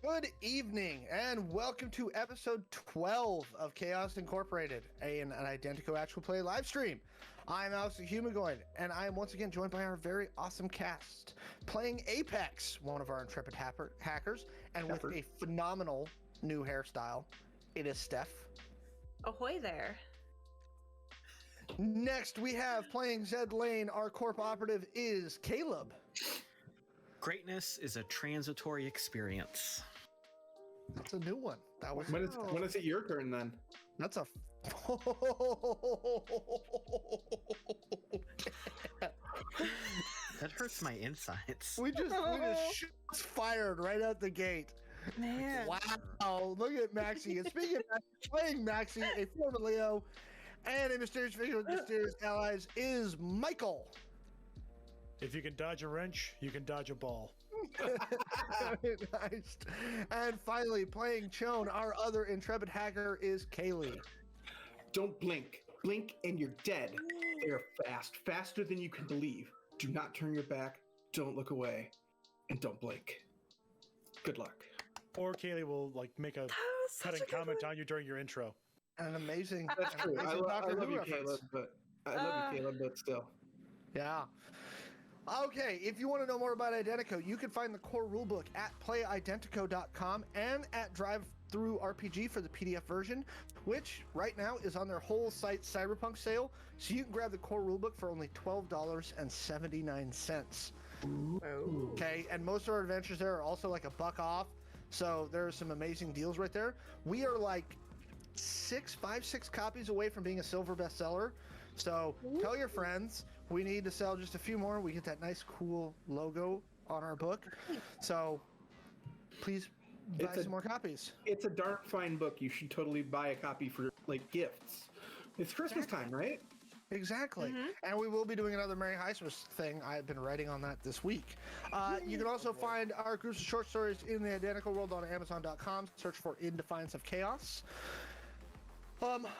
Good evening, and welcome to episode 12 of Chaos Incorporated, an Identico actual play live stream. I'm Alex the Humagoid, and I am once again joined by our very awesome cast, playing Apex, one of our intrepid hackers, and with a phenomenal new hairstyle, it is Steph. Ahoy there. Next, we have playing Zed Lane, our corp operative is Caleb. Greatness is a transitory experience. That's a new one. That was when is it your turn then? That's a That hurts my insides. we just shots fired right out the gate. Man. Wow, look at Maxi. And speaking of Maxi, playing Maxi, a former Leo, and a mysterious figure with mysterious allies is Michael. If you can dodge a wrench, you can dodge a ball. Nice. And finally, playing Shawn, our other intrepid hacker is Kaylee. Don't blink. Blink and you're dead. They're fast. Faster than you can believe. Do not turn your back. Don't look away. And don't blink. Good luck. Or Kaylee will make a cutting comment on you during your intro. An amazing. That's true. I love you, reference. Caleb, but still. Yeah. Okay, if you want to know more about Identico, you can find the core rulebook at playidentico.com and at DriveThruRPG for the PDF version, which right now is on their whole site Cyberpunk sale. So you can grab the core rulebook for only $12.79. Okay, and most of our adventures there are also like $1 off. So there are some amazing deals right there. We are like 6 copies away from being a silver bestseller. So tell your friends. We need to sell just a few more. We get that nice, cool logo on our book. So please buy some more copies. It's a darn fine book. You should totally buy a copy for gifts. It's Christmas time, right? Exactly. And we will be doing another Merry Christmas thing. I've been writing on that this week. You can also find our groups of short stories in the Identical World on Amazon.com. Search for In Defiance of Chaos.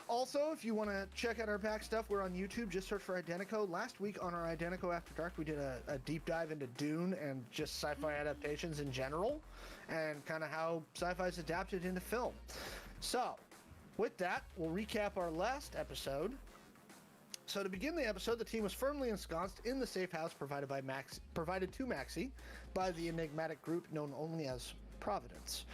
Also, if you want to check out our back stuff, we're on YouTube. Just search for Identico. Last week on our Identico After Dark, we did a deep dive into Dune and just sci-fi adaptations in general, and kind of how sci-fi is adapted into film. So, with that, we'll recap our last episode. So to begin the episode, the team was firmly ensconced in the safe house provided to Maxi by the enigmatic group known only as Providence.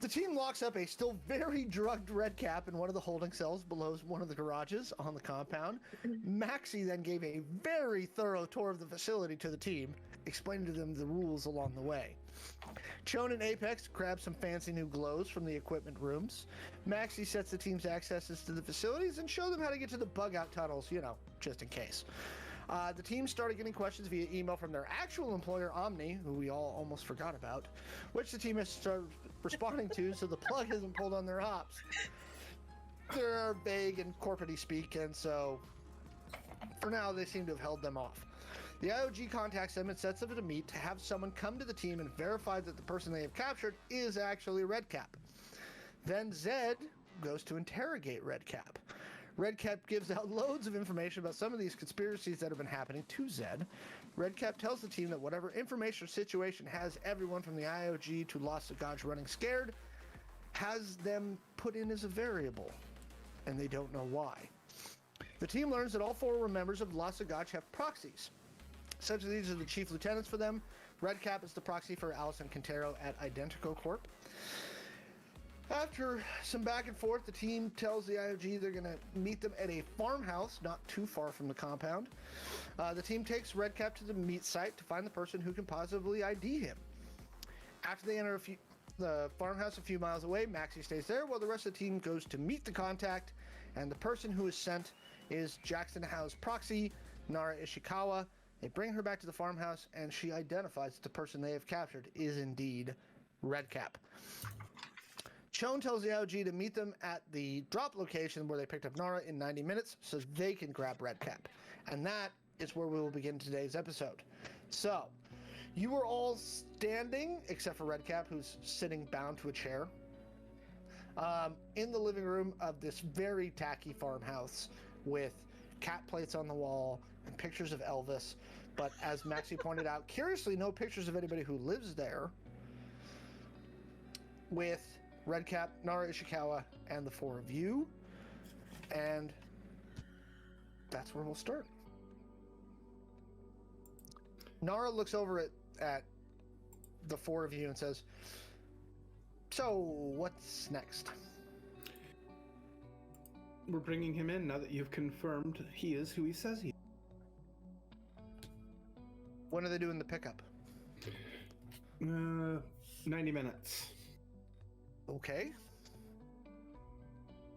The team locks up a still very drugged Redcap in one of the holding cells below one of the garages on the compound. Maxi then gave a very thorough tour of the facility to the team, explaining to them the rules along the way. Shawn and Apex grab some fancy new glows from the equipment rooms. Maxi sets the team's accesses to the facilities and show them how to get to the bug-out tunnels, just in case. The team started getting questions via email from their actual employer, Omni, who we all almost forgot about, which the team has started responding to, so the plug isn't pulled on their ops. They're vague and corporate-y speak, and so for now they seem to have held them off. The IOG contacts them and sets up a meet to have someone come to the team and verify that the person they have captured is actually Redcap. Then Zed goes to interrogate Redcap. Redcap gives out loads of information about some of these conspiracies that have been happening to Zed. Redcap tells the team that whatever information or situation has everyone from the IOG to Los Agaj running scared has them put in as a variable, and they don't know why. The team learns that all 4 were members of Los Agaj have proxies. Essentially, these are the chief lieutenants for them. Redcap is the proxy for Allison Quintero at Identico Corp. After some back and forth, the team tells the IOG they're going to meet them at a farmhouse not too far from the compound. The team takes Redcap to the meet site to find the person who can possibly ID him. After they enter the farmhouse a few miles away, Maxi stays there while the rest of the team goes to meet the contact, and the person who is sent is Jackson Howe's proxy, Nara Ishikawa. They bring her back to the farmhouse, and she identifies that the person they have captured is indeed Redcap. Shawn tells the IOG to meet them at the drop location where they picked up Nara in 90 minutes so they can grab Redcap. And that is where we will begin today's episode. So, you were all standing, except for Redcap, who's sitting bound to a chair, in the living room of this very tacky farmhouse with cat plates on the wall and pictures of Elvis. But as Maxi pointed out, curiously, no pictures of anybody who lives there. with Redcap, Nara Ishikawa, and the four of you. And that's where we'll start. Nara looks over at the four of you and says, "So, what's next?" We're bringing him in now that you've confirmed he is who he says he is. When are they doing the pickup? 90 minutes. Okay.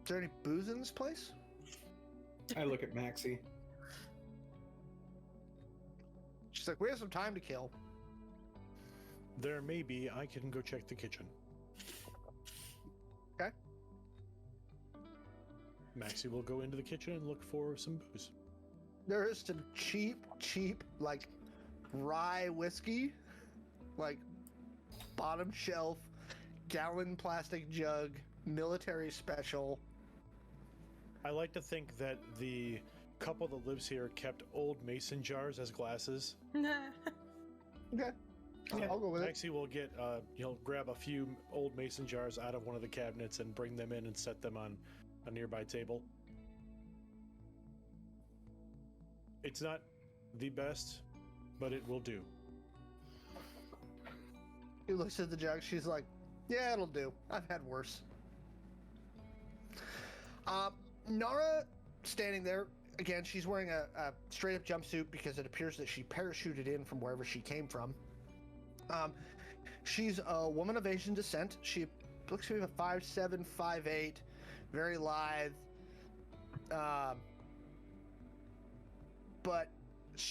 Is there any booze in this place? I look at Maxi. She's like, "We have some time to kill." There may be. I can go check the kitchen. Okay. Maxi will go into the kitchen and look for some booze. There is some cheap, like, rye whiskey, like, bottom shelf, gallon plastic jug, military special. I like to think that the couple that lives here kept old mason jars as glasses. Okay. Yeah. I'll go with it. Maxi will get, he'll grab a few old mason jars out of one of the cabinets and bring them in and set them on a nearby table. It's not the best, but it will do. He looks at the jug. She's like, "Yeah, it'll do. I've had worse." Nara, standing there, again, she's wearing a straight-up jumpsuit because it appears that she parachuted in from wherever she came from. She's a woman of Asian descent. She looks to be a 5'7", 5'8", very lithe. But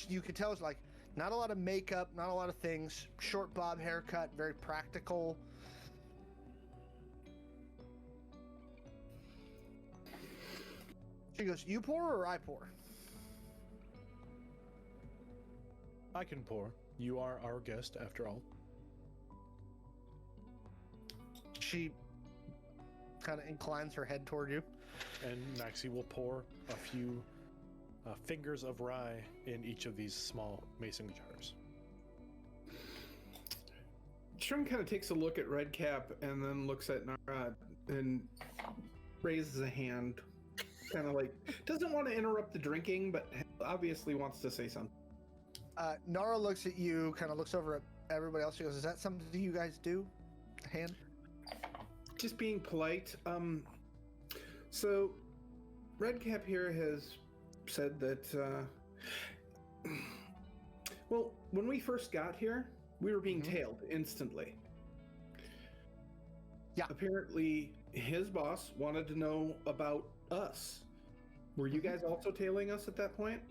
you can tell it's like not a lot of makeup, not a lot of things. Short bob haircut, very practical. She goes, "You pour or I pour?" I can pour. You are our guest, after all. She kind of inclines her head toward you. And Maxi will pour a few fingers of rye in each of these small mason jars. Shawn kind of takes a look at Redcap and then looks at Nara and raises a hand. Kind of like, doesn't want to interrupt the drinking, but obviously wants to say something. Nara looks at you, kind of looks over at everybody else. She goes, "Is that something you guys do?" Hand? Just being polite. So Redcap here has said that, well, when we first got here, we were being tailed instantly. Yeah. Apparently, his boss wanted to know about us. Were you guys also tailing us at that point?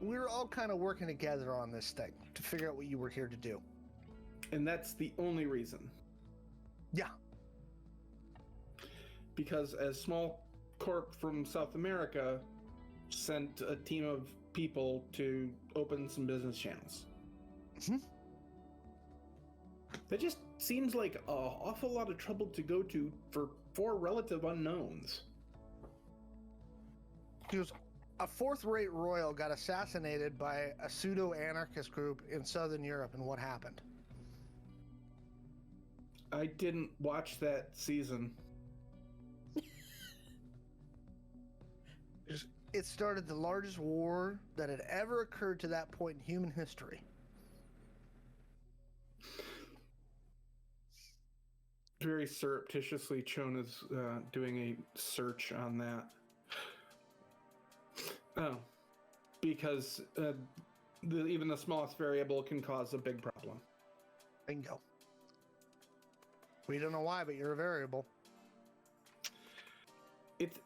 We were all kind of working together on this thing to figure out what you were here to do. And that's the only reason. Yeah. Because as Small Corp from South America sent a team of people to open some business channels. That just seems like an awful lot of trouble to go to for four relative unknowns. He goes, "A fourth-rate royal got assassinated by a pseudo-anarchist group in Southern Europe, and what happened?" I didn't watch that season. It started the largest war that had ever occurred to that point in human history. Very surreptitiously, Shawn is doing a search on that. Oh, because even the smallest variable can cause a big problem. Bingo. We don't know why, but you're a variable.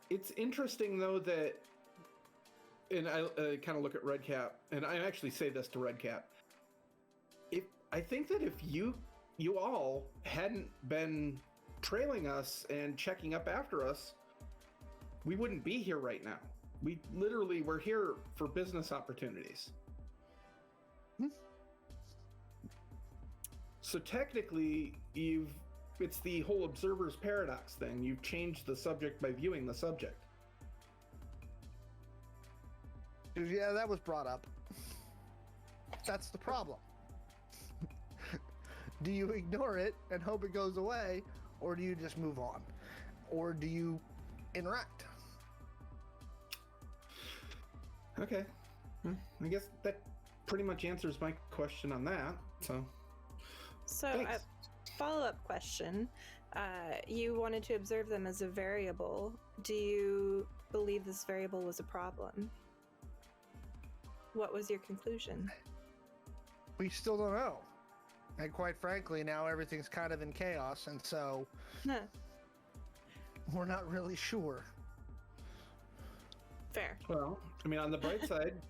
It's interesting though that, and I kind of look at Redcap, and I actually say this to Redcap. I think that if you all hadn't been trailing us and checking up after us, we wouldn't be here right now. We literally were here for business opportunities. So technically, it's the whole observer's paradox thing. You've changed the subject by viewing the subject. Yeah, that was brought up. That's the problem. Do you ignore it and hope it goes away, or do you just move on? Or do you interact? Okay. I guess that pretty much answers my question on that. So So, thanks. follow-up question. You wanted to observe them as a variable. Do you believe this variable was a problem? What was your conclusion? We still don't know. And quite frankly, now everything's kind of in chaos, and so Huh. we're not really sure. Fair. Well, I mean, on the bright side,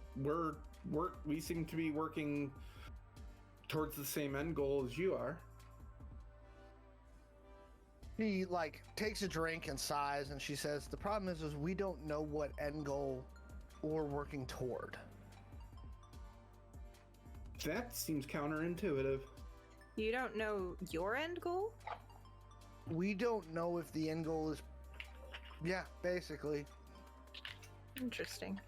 we seem to be working towards the same end goal as you are. She like takes a drink and sighs, and she says, "The problem is we don't know what end goal we're working toward." That seems counterintuitive. You don't know your end goal? We don't know if the end goal is, yeah, basically. Interesting.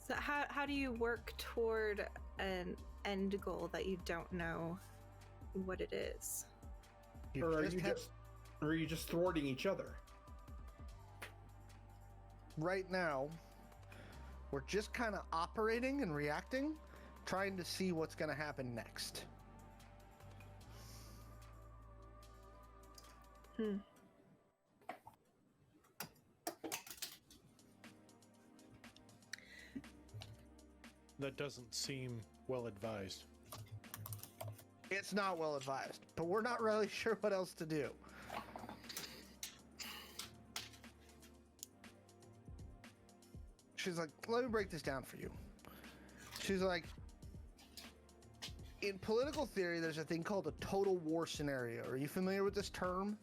So how do you work toward an end goal that you don't know what it is? You Or just are you just thwarting each other? right now, we're just kind of operating and reacting, trying to see what's going to happen next. That doesn't seem well advised. It's not well advised, but we're not really sure what else to do. She's like, let me break this down for you. She's like, in political theory, there's a thing called a total war scenario. Are you familiar with this term?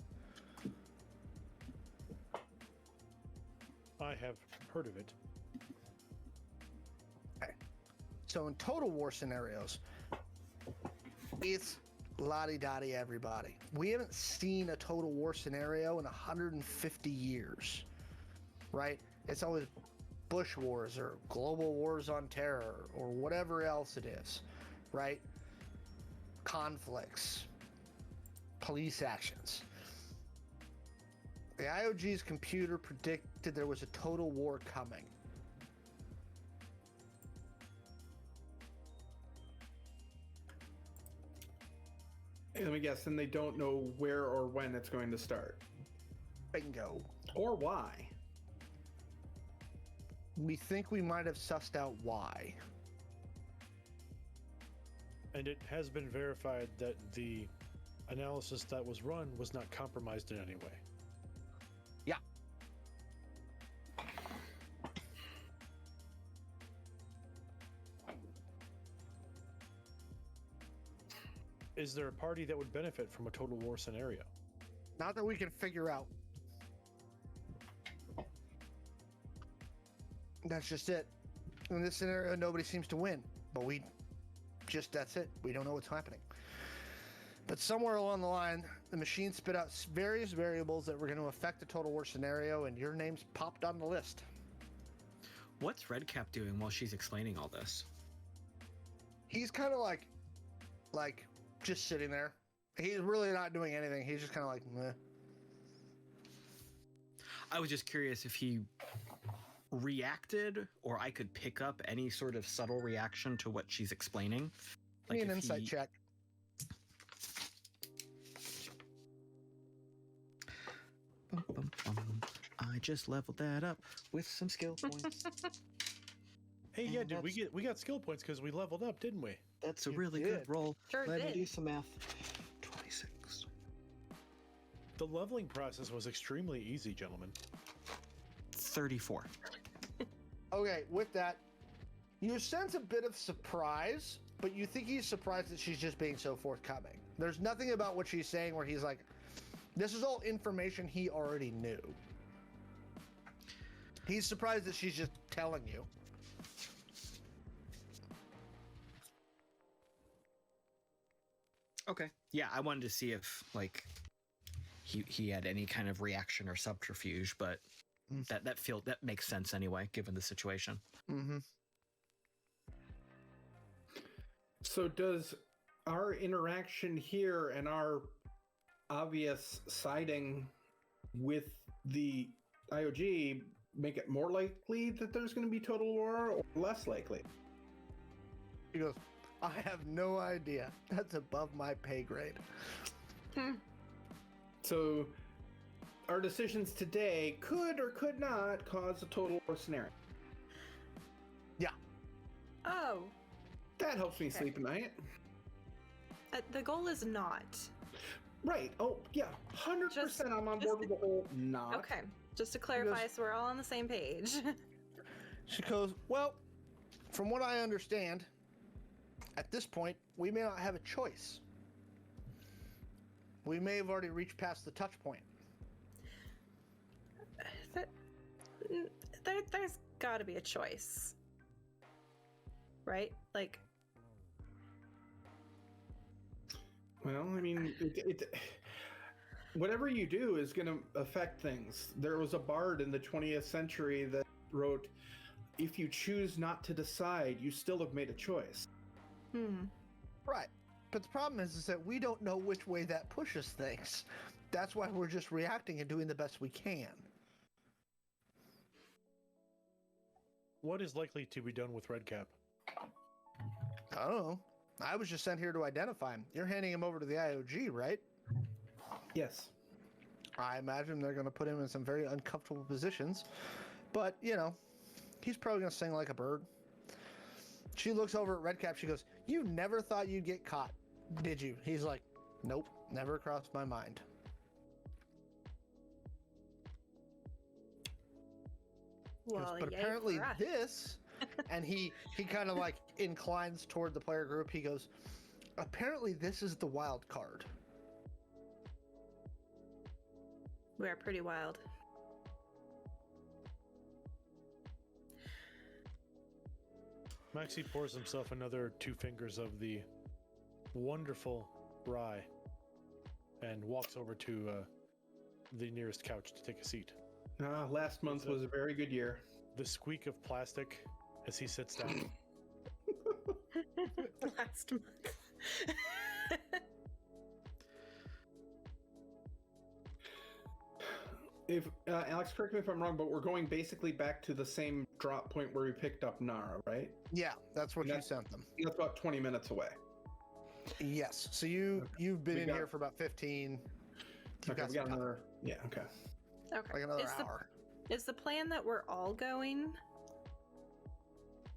I have heard of it. Okay. So in total war scenarios, it's la-di-da-di everybody. We haven't seen a total war scenario in 150 years, right? It's always Bush wars or global wars on terror or whatever else it is, right? Conflicts, police actions. The IOG's computer predicted there was a total war coming. And let me guess, and they don't know where or when it's going to start. Bingo. Or why. We think we might have sussed out why. And it has been verified that the analysis that was run was not compromised in any way. Yeah. Is there a party that would benefit from a total war scenario? Not that we can figure out. That's just it. In this scenario, nobody seems to win. But that's it. We don't know what's happening. But somewhere along the line, the machine spit out various variables that were going to affect the total war scenario, and your name's popped on the list. What's Redcap doing while she's explaining all this? He's kind of like just sitting there. He's really not doing anything. He's just kind of like, meh. I was just curious if he reacted, or I could pick up any sort of subtle reaction to what she's explaining. Give me an if insight he- check. Bum, bum, bum. I just leveled that up with some skill points. Hey, yeah, And did we got skill points because we leveled up, didn't we? That's a You really did. good roll. Sure Let me did. do some math. 26. The leveling process was extremely easy, gentlemen. 34. Okay, with that, you sense a bit of surprise, but you think he's surprised that she's just being so forthcoming. There's nothing about what she's saying where he's like, this is all information he already knew. He's surprised that she's just telling you. Okay. Yeah, I wanted to see if like he had any kind of reaction or subterfuge, but that makes sense anyway, given the situation. Mm-hmm. So does our interaction here and our obvious siding with the IOG make it more likely that there's going to be total war, or less likely? He goes, I have no idea. That's above my pay grade. So our decisions today could or could not cause a total war scenario. Yeah. Oh, That helps me sleep at night. the goal is not. Right. Oh, yeah. 100% I'm on board with the whole not. Okay, just to clarify, so we're all on the same page. She goes, well, from what I understand, at this point, we may not have a choice. We may have already reached past the touch point. There's got to be a choice, right? Like, Well, I mean, whatever you do is going to affect things. There was a bard in the 20th century that wrote, if you choose not to decide, you still have made a choice. Right. But the problem is that we don't know which way that pushes things. That's why we're just reacting and doing the best we can. What is likely to be done with Redcap? I don't know. I was just sent here to identify him. You're handing him over to the IOG, right? Yes. I imagine they're going to put him in some very uncomfortable positions. But, you know, he's probably going to sing like a bird. She looks over at Redcap. She goes, you never thought you'd get caught, did you? He's like, nope, never crossed my mind. well, But yay apparently for us. this, and he kind of like inclines toward the player group. He goes, apparently this is the wild card. We are pretty wild. Maxi pours himself another 2 fingers of the wonderful rye and walks over to the nearest couch to take a seat. Last month was a very good year. The squeak of plastic as he sits down. Last month. If Alex, correct me if I'm wrong, but we're going basically back to the same drop point where we picked up Nara, right? Yeah, that's what you That's- sent them. That's about 20 minutes away. Yes. So you've been We in got- here for about 15. You've Okay, got we some got time. another. Yeah. Okay. Okay. Like another is hour. Is the plan that we're all going?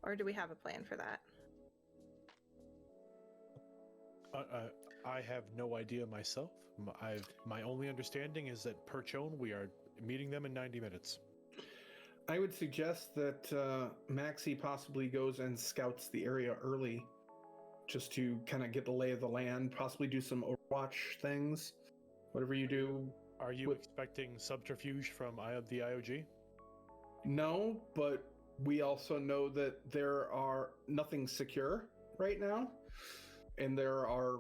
Or do we have a plan for that? I have no idea myself. My only understanding is that per Chone, we are meeting them in 90 minutes. I would suggest that Maxi possibly goes and scouts the area early, just to kind of get the lay of the land. Possibly do some Overwatch things. Whatever you do. Are you expecting subterfuge from the IOG? No, but we also know that there are nothing secure right now, and there are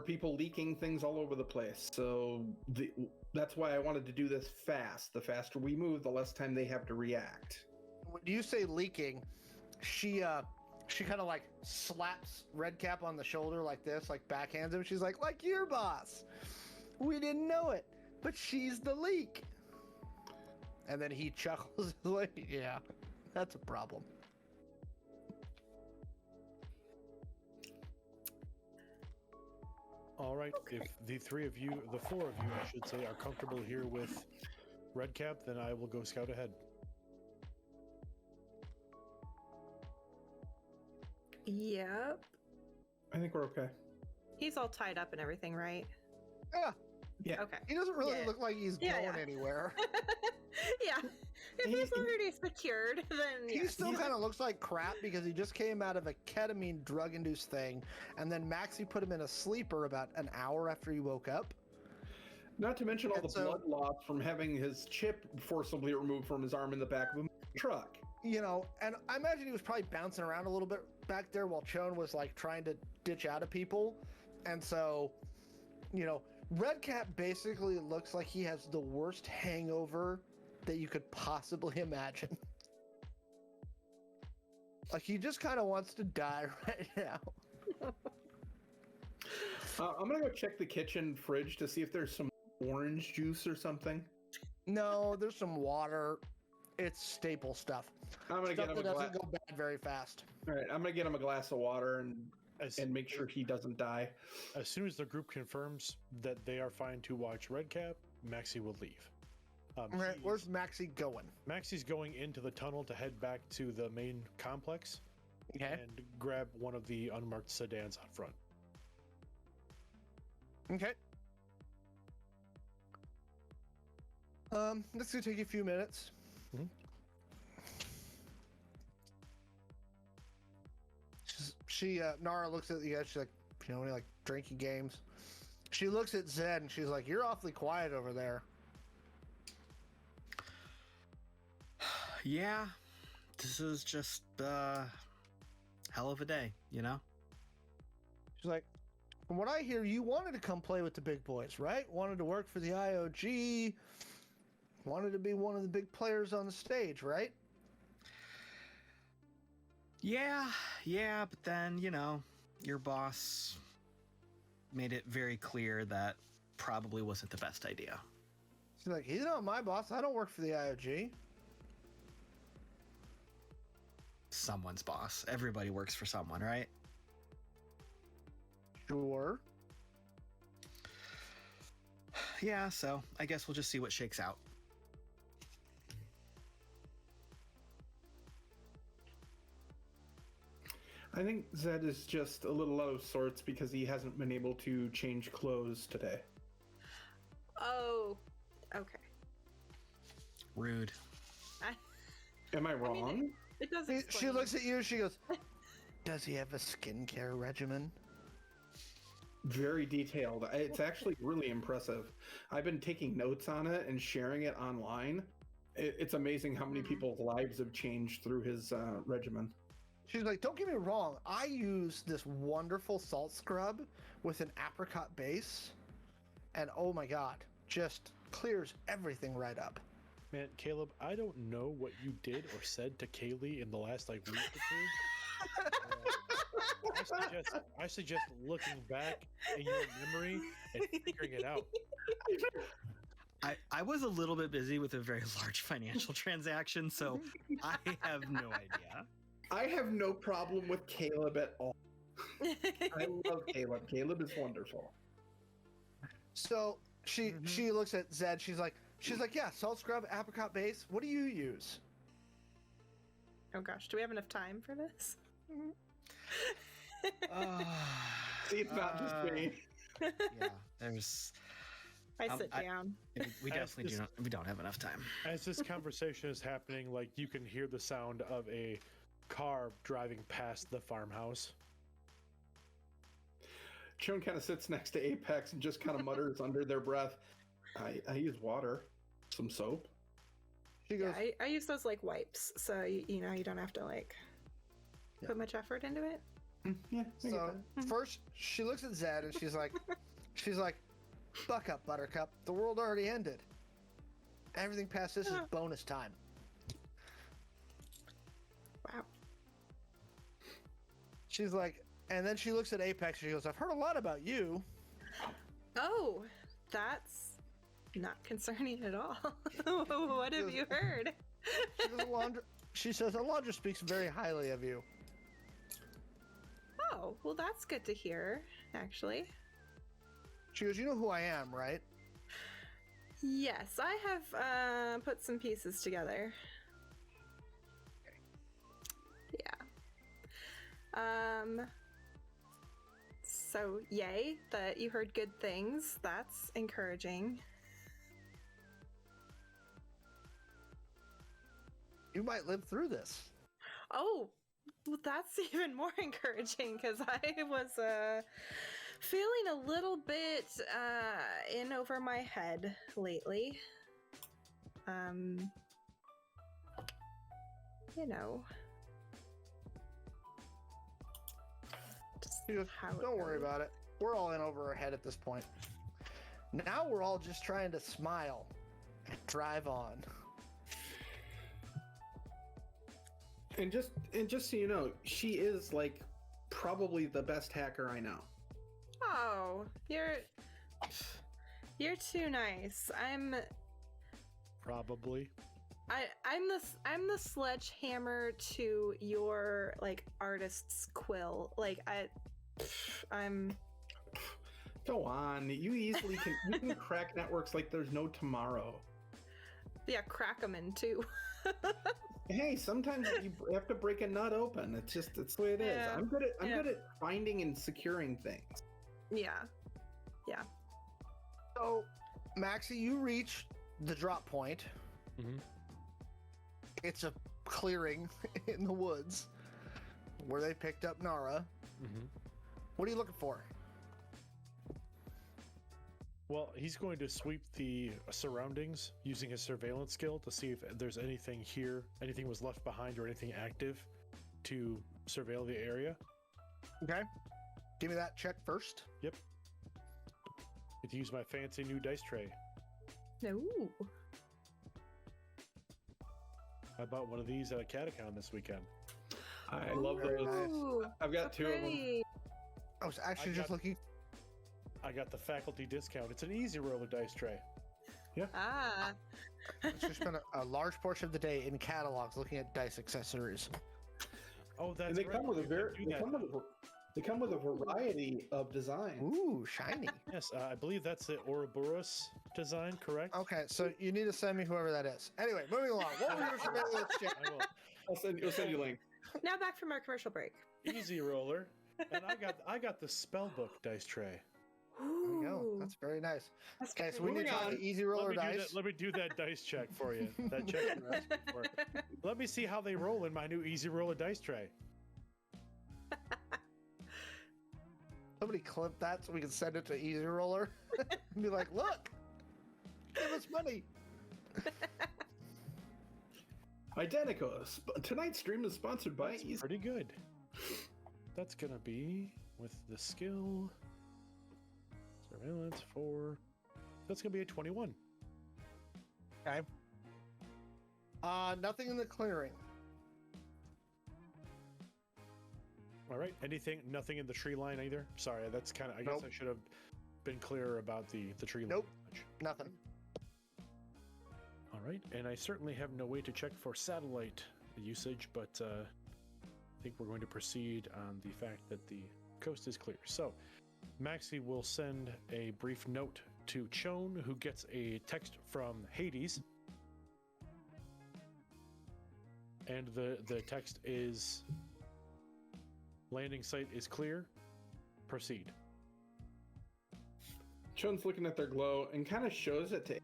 people leaking things all over the place. So that's why I wanted to do this fast. The faster we move, the less time they have to react. When you say leaking, she kind of like slaps Redcap on the shoulder like this, like backhands him. She's like your boss. We didn't know it, but she's the leak. And then he chuckles like, yeah, that's a problem. All right. Okay. If the 4 of you, I should say, are comfortable here with Redcap, then I will go scout ahead. Yep. I think we're okay. He's all tied up and everything, right? Yeah, Yeah. Okay. he doesn't really Yeah. look like he's Yeah, going yeah. anywhere. Yeah. If he's already secured, then He yes. still kind of looks like crap because he just came out of a ketamine drug-induced thing, and then Maxi put him in a sleeper about an hour after he woke up. Not to mention all And the so- blood loss from having his chip forcibly removed from his arm in the back of a truck. You know, and I imagine he was probably bouncing around a little bit back there while Chone was like trying to ditch out of people. And so, you know, Redcap basically looks like he has the worst hangover that you could possibly imagine. Like, he just kind of wants to die right now. I'm gonna go check the kitchen fridge to see if there's some orange juice or something. No, there's some water. It's staple stuff. I'm gonna Stuff get him that a doesn't glass. go bad very fast. All right, I'm gonna get him a glass of water As, and make sure he doesn't die. as soon as the group confirms that they are fine to watch Redcap, Maxi will leave. Right, where's Maxi going? Maxi's going into the tunnel to head back to the main complex Okay. and grab one of the unmarked sedans out front. Okay. This is gonna take you a few minutes. Mhm. Nara looks at you guys. She's like, any like drinking games? She looks at Zed and she's like, "You're awfully quiet over there." Yeah, this is just hell of a day, you know? She's like, "From what I hear, you wanted to come play with the big boys, right? Wanted to work for the IOG. Wanted to be one of the big players on the stage, right?" Yeah, but then, your boss made it very clear that probably wasn't the best idea. She's like, "He's not my boss. I don't work for the IOG." Someone's boss. Everybody works for someone, right? Sure. Yeah, so I guess we'll just see what shakes out. I think Zed is just a little out of sorts because he hasn't been able to change clothes today. Oh, okay. Rude. Am I wrong? It does She explain. looks at you. She goes, "Does he have a skincare regimen?" Very detailed. It's actually really impressive. I've been taking notes on it and sharing it online. It's amazing how many people's lives have changed through his regimen. She's like, "Don't get me wrong. I use this wonderful salt scrub with an apricot base, and oh my god, just clears everything right up." Man, Caleb, I don't know what you did or said to Kaylee in the last week or two. I suggest looking back in your memory and figuring it out. I was a little bit busy with a very large financial transaction, so I have no idea. I have no problem with Caleb at all. I love Caleb. Caleb is wonderful. So she looks at Zed. She's like, "Yeah, salt scrub, apricot base. What do you use?" Oh gosh, do we have enough time for this? See, it's not just me. Yeah, there's. I sit down. We definitely we don't have enough time. As this conversation is happening, like you can hear the sound of a car driving past the farmhouse. Shawn kind of sits next to Apex and just kind of mutters under their breath, I use water, some soap. She goes, Yeah, I use those like wipes, so you don't have to put much effort into it. Yeah. I get so that. first she looks at Zed and she's like, "Buck up, Buttercup. The world already ended. Everything past this is bonus time." Wow. She's like, and then she looks at Apex and she goes, "I've heard a lot about you." Oh, that's not concerning at all. What have you heard? She says, "Alondra speaks very highly of you." Oh, well, that's good to hear, actually. She goes, "You know who I am, right?" Yes, I have put some pieces together. Yeah. So, yay that you heard good things. That's encouraging. You might live through this. Oh, well, that's even more encouraging because I was feeling a little bit in over my head lately. She goes, "Don't worry about it. We're all in over our head at this point. Now we're all just trying to smile and drive on." And just so you know, she is like probably the best hacker I know. Oh, you're too nice. Probably. I'm the sledgehammer to your like artist's quill. Like I'm Go on, you can crack networks like there's no tomorrow. yeah, crack them in too. Hey, sometimes you have to break a nut open. It's the way it is. Yeah. I'm good at finding and securing things. Yeah. So, Maxi, you reach the drop point. Mhm. It's a clearing in the woods where they picked up Nara. Mm-hmm. What are you looking for? Well, he's going to sweep the surroundings using his surveillance skill to see if there's anything here, anything was left behind, or anything active to surveil the area. Okay. Give me that check first. Yep. Get to use my fancy new dice tray. Ooh. I bought one of these at a catacon this weekend. I love Very those. nice. Ooh, I've got so two of them. pretty. I was actually just looking. I got the faculty discount. It's an easy roller dice tray. Ah. It's just been a large portion of the day in catalogs looking at dice accessories. Oh, that's And they right. come with a You can do that. they come with a variety of designs. Ooh, shiny. Yes, I believe that's the Ouroboros design, correct? Okay, so you need to send me whoever that is. Anyway, moving along. What were your surveillance check? I will. I'll send you a link. Now back from our commercial break. Easy roller. And I got the spellbook dice tray. There we go. That's very nice. That's Okay, so pretty. we need to try the easy roller dice. Let me do that dice check for you. That check you're asking for. Let me see how they roll in my new easy roller dice tray. Somebody clip that so we can send it to Easy Roller and be like, look, give us money. Identico. Tonight's stream is sponsored by That's Easy. pretty good. That's gonna be with the skill surveillance 4. That's gonna be a 21. Okay. Nothing in the clearing. All right. Nothing in the tree line either. Sorry, that's kind of. I guess I should have been clearer about the tree line. Nope. Nothing. All right, and I certainly have no way to check for satellite usage, but I think we're going to proceed on the fact that the coast is clear. So, Maxi will send a brief note to Shawn, who gets a text from Hades, and the text is: landing site is clear. Proceed. Shawn's looking at their glow and kind of shows it to.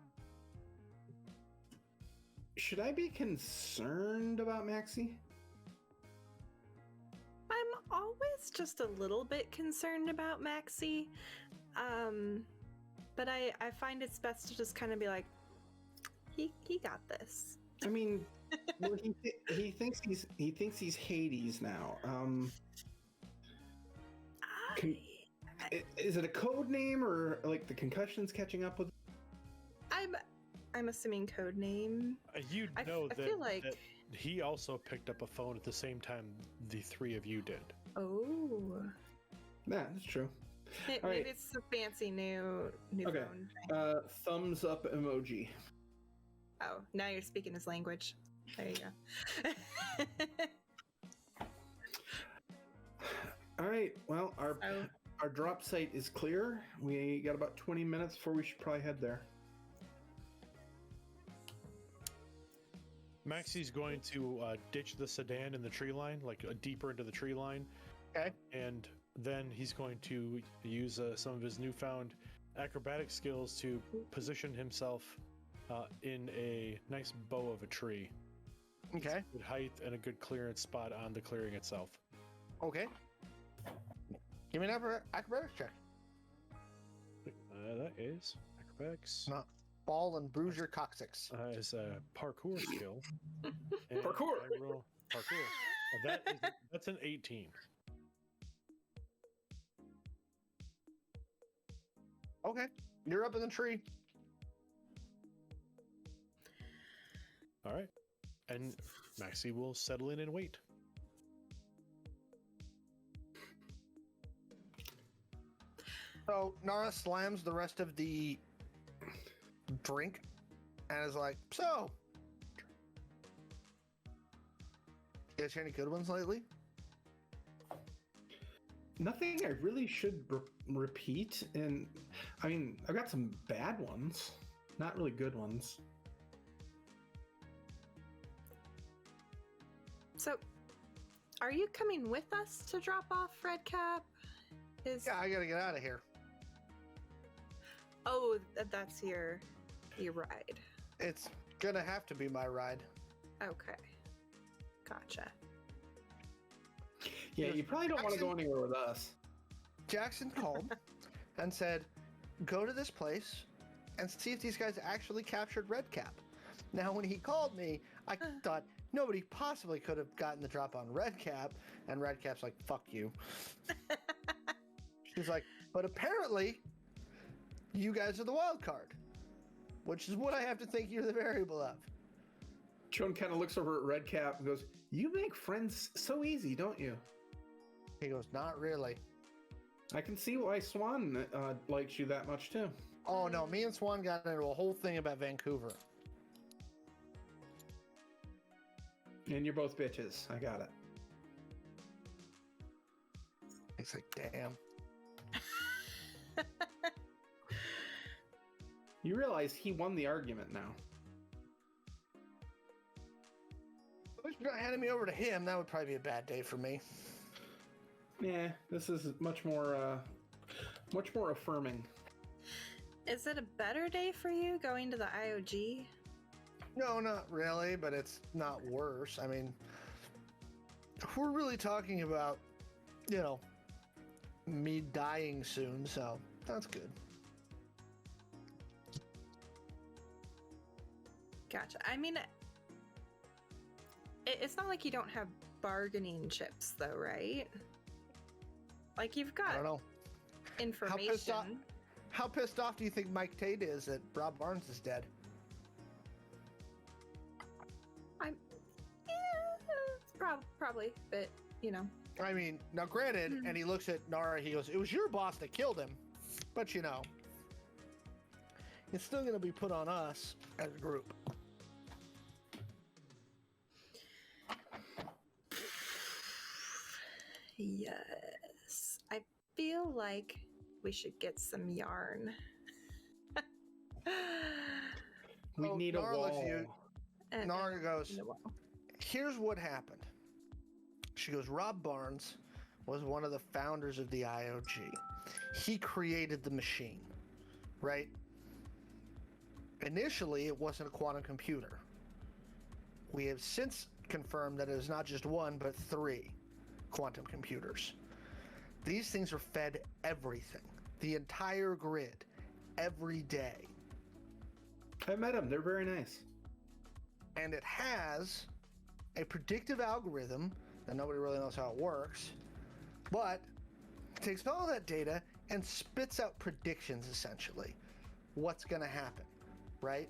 Should I be concerned about Maxi? I'm always just a little bit concerned about Maxi. But I find it's best to just kind of be like, he got this. I mean, well, he thinks he's Hades now. Is it a code name or like the concussion's catching up with? I'm assuming code name. You know I feel like that he also picked up a phone at the same time the three of you did. oh, Yeah, that's true. maybe All right. it's a fancy new Okay. phone thing. Thumbs up emoji. Oh, now you're speaking his language. There you go. All right. Well, So- our drop site is clear. We got about 20 minutes before we should probably head there. Maxi's going to ditch the sedan in the tree line, like deeper into the tree line. Okay. And then he's going to use some of his newfound acrobatic skills to position himself in a nice bow of a tree. Okay. Good height and a good clearance spot on the clearing itself. Okay. Give me an acrobatics check. That is acrobatics. Not fall and bruise your coccyx. Is a parkour skill. And Parkour! I roll parkour. That's an 18. Okay. You're up in the tree. All right. and Maxi will settle in and wait. So Nara slams the rest of the drink and is like, so, you guys hear any good ones lately? Nothing I really should repeat. And I mean, I've got some bad ones, not really good ones. So, are you coming with us to drop off Redcap? Yeah, I gotta get out of here. Oh, that's your ride. It's gonna have to be my ride. Okay. Gotcha. Yeah, you probably don't want to go anywhere with us. Jackson called and said, go to this place and see if these guys actually captured Redcap. Now, when he called me, I thought nobody possibly could have gotten the drop on Redcap, and Redcap's like, fuck you. She's like, but apparently, you guys are the wild card, which is what I have to think you're the variable of. Shawn kind of looks over at Redcap and goes, you make friends so easy, don't you? He goes, not really. I can see why Swan likes you that much, too. Oh, no, me and Swan got into a whole thing about Vancouver. And you're both bitches. I got it. He's like, damn. You realize he won the argument now. If you're handing me over to him, that would probably be a bad day for me. Yeah, this is much more affirming. Is it a better day for you going to the IOG? No, not really, but it's not worse. I mean, we're really talking about, me dying soon, so that's good. Gotcha. I mean, it's not like you don't have bargaining chips, though, right? Like, you've I don't got know. information. How pissed off do you think Mike Tate is that Rob Barnes is dead? Probably, but, I mean, now granted, and he looks at Nara, he goes, it was your boss that killed him, but it's still going to be put on us as a group. Yes. I feel like we should get some yarn. We Oh, need a Nara looks at wall. you. And- Nara goes, and a wall. here's what happened. She goes, Rob Barnes was one of the founders of the IOG. He created the machine, right? Initially, it wasn't a quantum computer. We have since confirmed that it is not just one, but 3 quantum computers. These things are fed everything, the entire grid, every day. I met them. They're very nice. And it has a predictive algorithm that nobody really knows how it works, but it takes all that data and spits out predictions, essentially, what's going to happen, right?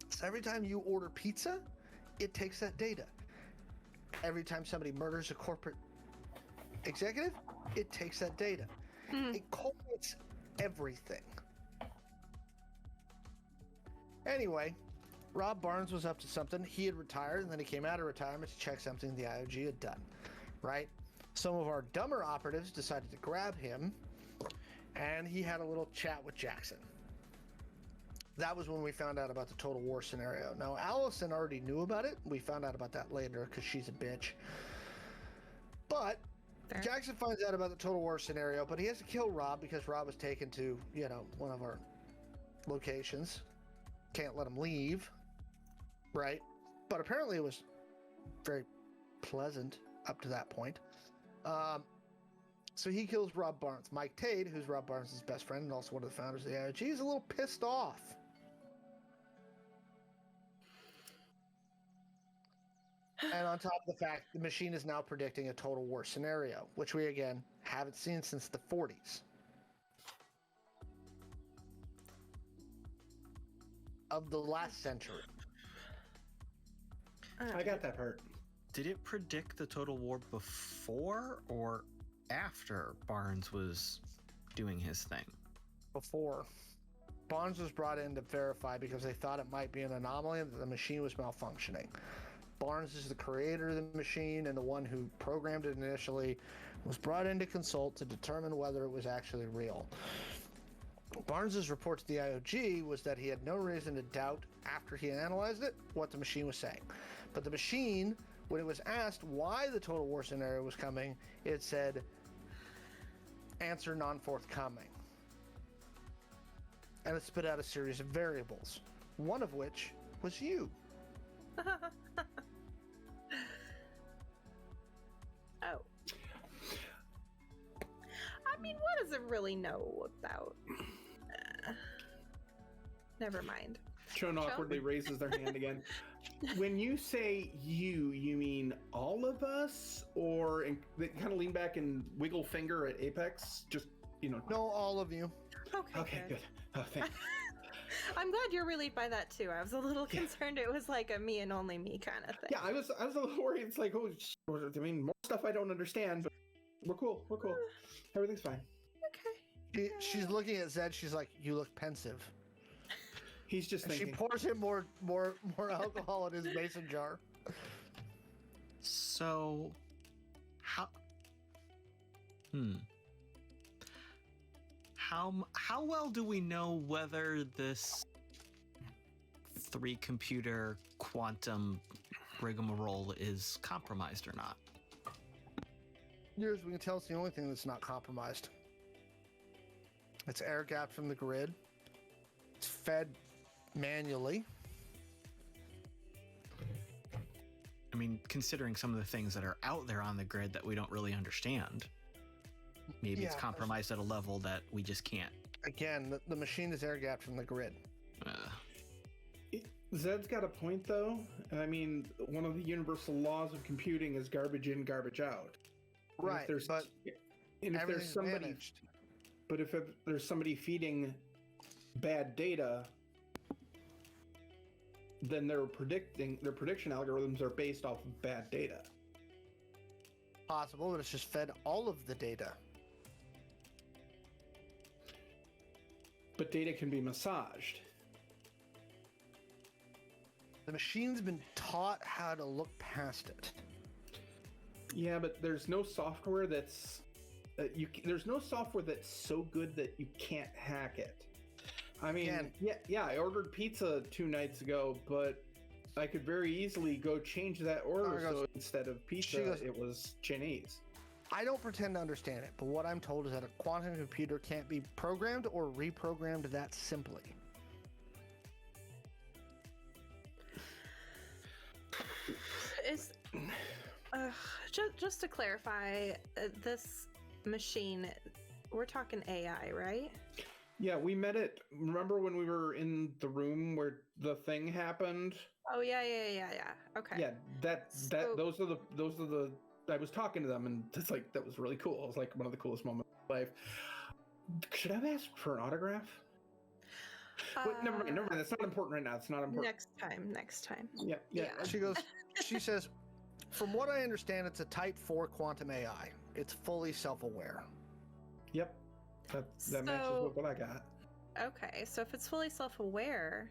So every time you order pizza, it takes that data. Every time somebody murders a corporate executive, it takes that data. It collates everything. Anyway, Rob Barnes was up to something. He had retired, and then he came out of retirement to check something the IOG had done, right? Some of our dumber operatives decided to grab him, and he had a little chat with Jackson. That was when we found out about the Total War scenario. Now, Allison already knew about it. We found out about that later because she's a bitch. But Fair. Jackson finds out about the Total War scenario, but he has to kill Rob because Rob was taken to, one of our locations. Can't let him leave, right? But apparently it was very pleasant up to that point. So he kills Rob Barnes. Mike Tate, who's Rob Barnes' best friend and also one of the founders of the IOG, is a little pissed off. And on top of the fact, the machine is now predicting a Total War scenario, which we, again, haven't seen since the 40s. Of the last century. I got that part. Did it predict the total war before or after Barnes was doing his thing? Before. Barnes was brought in to verify because they thought it might be an anomaly and that the machine was malfunctioning. Barnes is the creator of the machine and the one who programmed it initially, was brought in to consult to determine whether it was actually real. Barnes's report to the IOG was that he had no reason to doubt after he analyzed it what the machine was saying. But the machine, when it was asked why the total war scenario was coming, it said, answer non-forthcoming. And it spit out a series of variables, one of which was you. Oh. I mean, what does it really know about? Never mind. Shawn awkwardly raises their hand again. When you say you mean all of us? Or they kind of lean back and wiggle finger at Apex? Just, No, all of you. Okay, good. Oh, thanks. I'm glad you're relieved by that too. I was a little concerned it was like a me and only me kind of thing. Yeah, I was a little worried. It's like, more stuff I don't understand, but we're cool. Everything's fine. Okay. She's looking at Zed. She's like, "You look pensive." He's just And thinking. she pours him more alcohol in his mason jar. So, how well do we know whether this 3-computer quantum rigmarole is compromised or not? Near as we can tell, it's the only thing that's not compromised. It's air gapped from the grid. It's fed manually. I mean, considering some of the things that are out there on the grid that we don't really understand, maybe it's Yeah, compromised at a level that we just can't. Again, the machine is air gapped from the grid. Zed's got a point, though. I mean, one of the universal laws of computing is garbage in, garbage out. Right, but if there's everything's somebody, managed. but if there's somebody feeding bad data, then their prediction algorithms are based off of bad data. Possible, but it's just fed all of the data. But data can be massaged. The machine's been taught how to look past it. Yeah, but there's no software that's there's no software that's so good that you can't hack it. I mean, Again, I ordered pizza 2 nights ago, but I could very easily go change that order. So instead of pizza, it was Chinese. I don't pretend to understand it, but what I'm told is that a quantum computer can't be programmed or reprogrammed that simply. Is just to clarify, this machine, we're talking AI, right? Yeah, we met it. Remember when we were in the room where the thing happened? Oh yeah. Okay. Yeah, those are the. I was talking to them, and it's like that was really cool. It was like one of the coolest moments of my life. Should I have asked for an autograph? Wait, never mind. That's not important right now. It's not important. Next time. Yeah. She says, from what I understand, it's a Type 4 quantum AI. It's fully self-aware. Yep. That matches what I got. Okay, so if it's fully self-aware,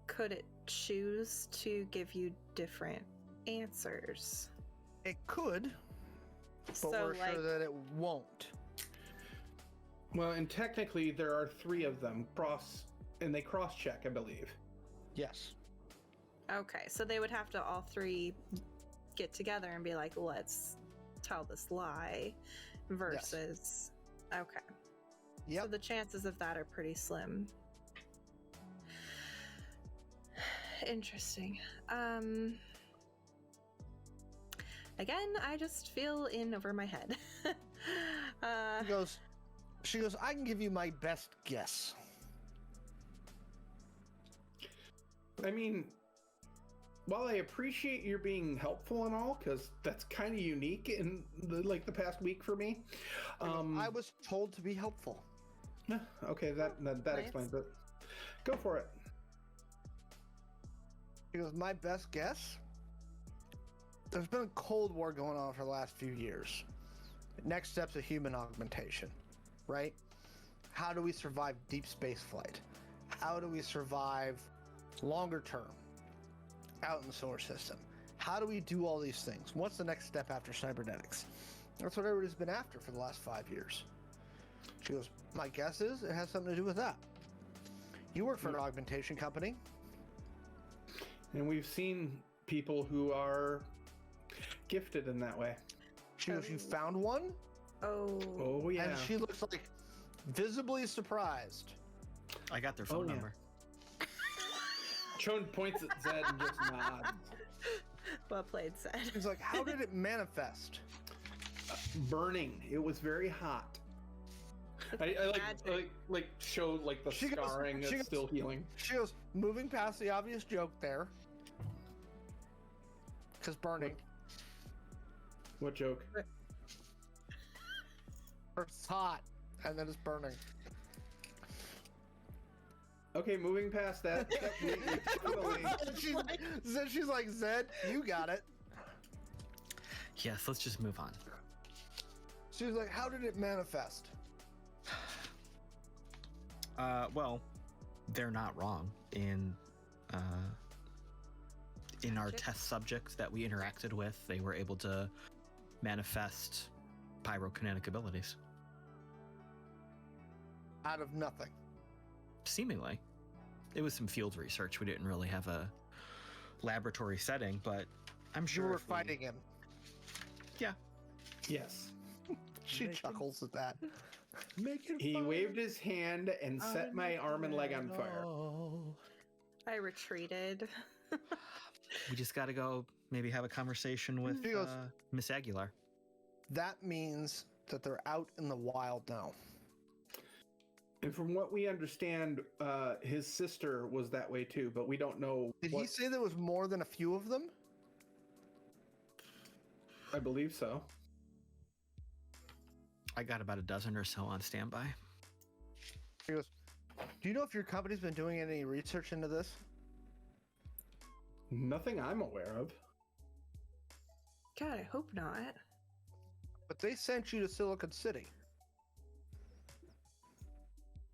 could it choose to give you different answers? It could, but So, we're sure that it won't. Well, and technically there are 3 of them and they cross-check, I believe. Yes. Okay, so they would have to all 3 get together and be like, let's tell this lie versus... Yes. Okay. Yep. So the chances of that are pretty slim. Interesting. Again, I just feel in over my head. She goes, I can give you my best guess. I mean, while I appreciate your being helpful and all, because that's kind of unique in the past week for me. I was told to be helpful. Okay, that Nice. explains it. Go for it. He goes, my best guess, there's been a Cold War going on for the last few years. Next step's a human augmentation, right? How do we survive deep space flight? How do we survive longer term out in the solar system? How do we do all these things? What's the next step after cybernetics? That's what everybody's been after for the last 5 years. She goes, my guess is it has something to do with that. You work for an augmentation company. And we've seen people who are gifted in that way. She goes, you found one? Oh. Oh, yeah. And she looks like visibly surprised. I got their phone yeah. number. Shawn points at Zed and just nods. Well played, Zed. He's like, how did it manifest? Burning. It was very hot. I like show like the She goes- scarring she that's goes- still healing. She goes, moving past the obvious joke there. Because burning. What joke? It's hot, and then it's burning. Okay, moving past that. She's like, Zed, you got it. Yes, let's just move on. She's like, how did it manifest? Well, they're not wrong. In our test subjects that we interacted with, they were able to manifest pyrokinetic abilities. Out of nothing. Seemingly. It was some field research. We didn't really have a laboratory setting, but I'm sure You were if we- fighting him. Yeah. Yes. She chuckles at that. He waved his hand and set my arm and leg on fire. I retreated. We just got to go maybe have a conversation with She goes- Miss Aguilar. That means that they're out in the wild now. And from what we understand, his sister was that way too, but we don't know. Did he say there was more than a few of them? I believe so. I got about a dozen or so on standby. He goes, do you know if your company's been doing any research into this? Nothing I'm aware of. God, I hope not. But they sent you to Silicon City.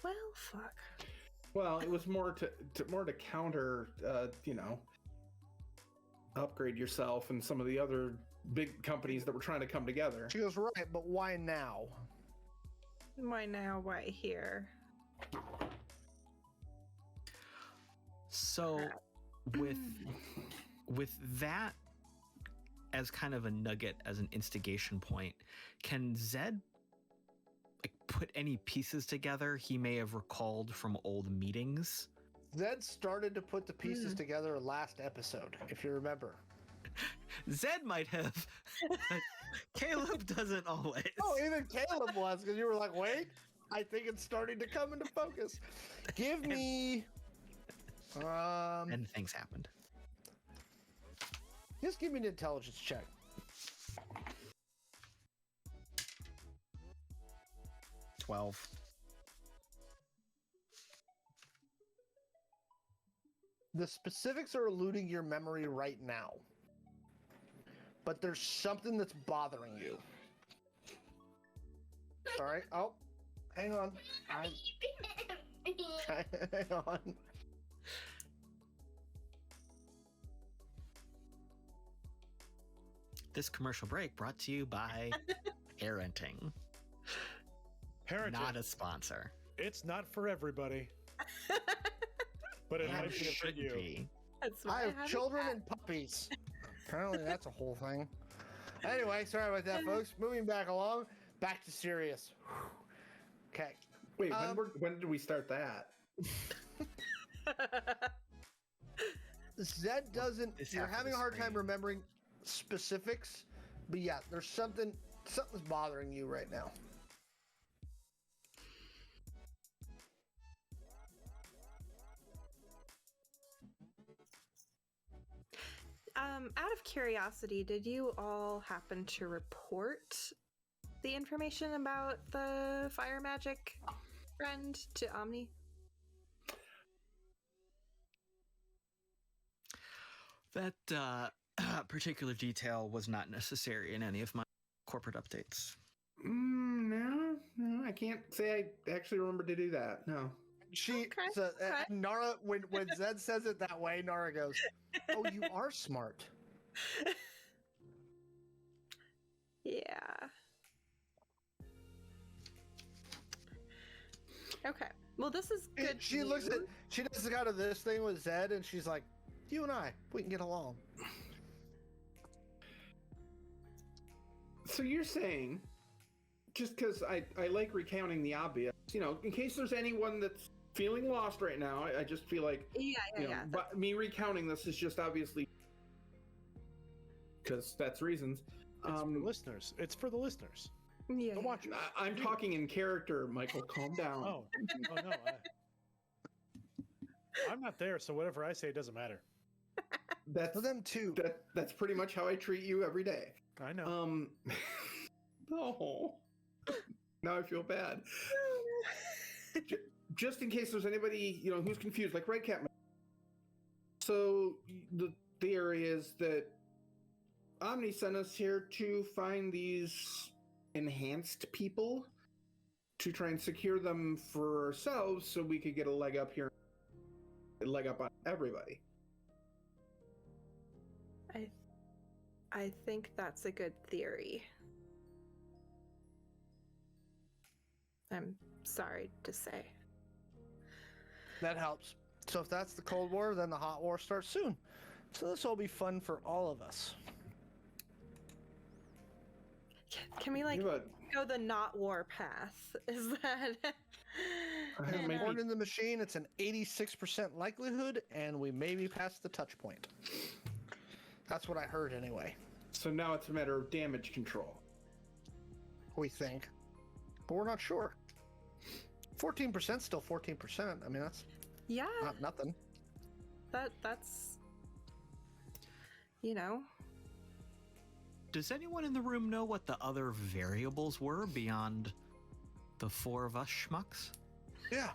Well, fuck. Well, it was more to counter, upgrade yourself and some of the other big companies that were trying to come together. She goes, right, but why now? Why now? Why here? So with that as kind of a nugget, as an instigation point, can Zed put any pieces together he may have recalled from old meetings? Zed started to put the pieces together last episode, if you remember. Zed might have. Caleb doesn't always. Oh, even Caleb was, because you were like, wait, I think it's starting to come into focus. Give me... And things happened. Just give me an intelligence check. The specifics are eluding your memory right now. But there's something that's bothering you. Sorry. Oh, hang on. Hang on. This commercial break brought to you by Parenting. Parenting. Not a sponsor. It's not for everybody. But it And might be for shouldn't you. be. That's why I have a children cat. and puppies. Apparently that's a whole thing. Anyway, sorry about that, folks. Moving back along. Back to serious. Okay. Wait, when did we start that? Zed doesn't. This You're after having the a hard time screen. remembering specifics, but yeah, there's something's bothering you right now. Out of curiosity, did you all happen to report the information about the fire magic friend to Omni? That particular detail was not necessary in any of my corporate updates. No, I can't say I actually remember to do that. No. She Okay, so, okay. Nara when Zed says it that way, Nara goes, "Oh, you are smart." Yeah. Okay. Well, this is good. She looks at she does kind of this thing with Zed, and she's like, "You and I, we can get along." So you're saying, just because I like recounting the obvious, in case there's anyone that's feeling lost right now, I just feel like, Yeah. but me recounting this is just obviously because that's reasons. It's for listeners. It's for the listeners. Yeah. The watchers. I'm talking in character, Michael. Calm down. Oh no. I'm not there, so whatever I say doesn't matter. That's For them too. that's pretty much how I treat you every day. I know. No. Now I feel bad. Just in case there's anybody, who's confused, like Red Cat. So the theory is that Omni sent us here to find these enhanced people to try and secure them for ourselves so we could get a leg up here, a leg up on everybody. I think that's a good theory. I'm sorry to say. That helps. So if that's the Cold War, then the Hot War starts soon. So this will be fun for all of us. Can we go the not war path? Is that? Born in the machine, it's an 86% likelihood, and we may be past the touch point. That's what I heard anyway. So now it's a matter of damage control. We think. But we're not sure. 14% still 14%. I mean, that's Yeah. not nothing. That's. Does anyone in the room know what the other variables were beyond the four of us schmucks? Yeah.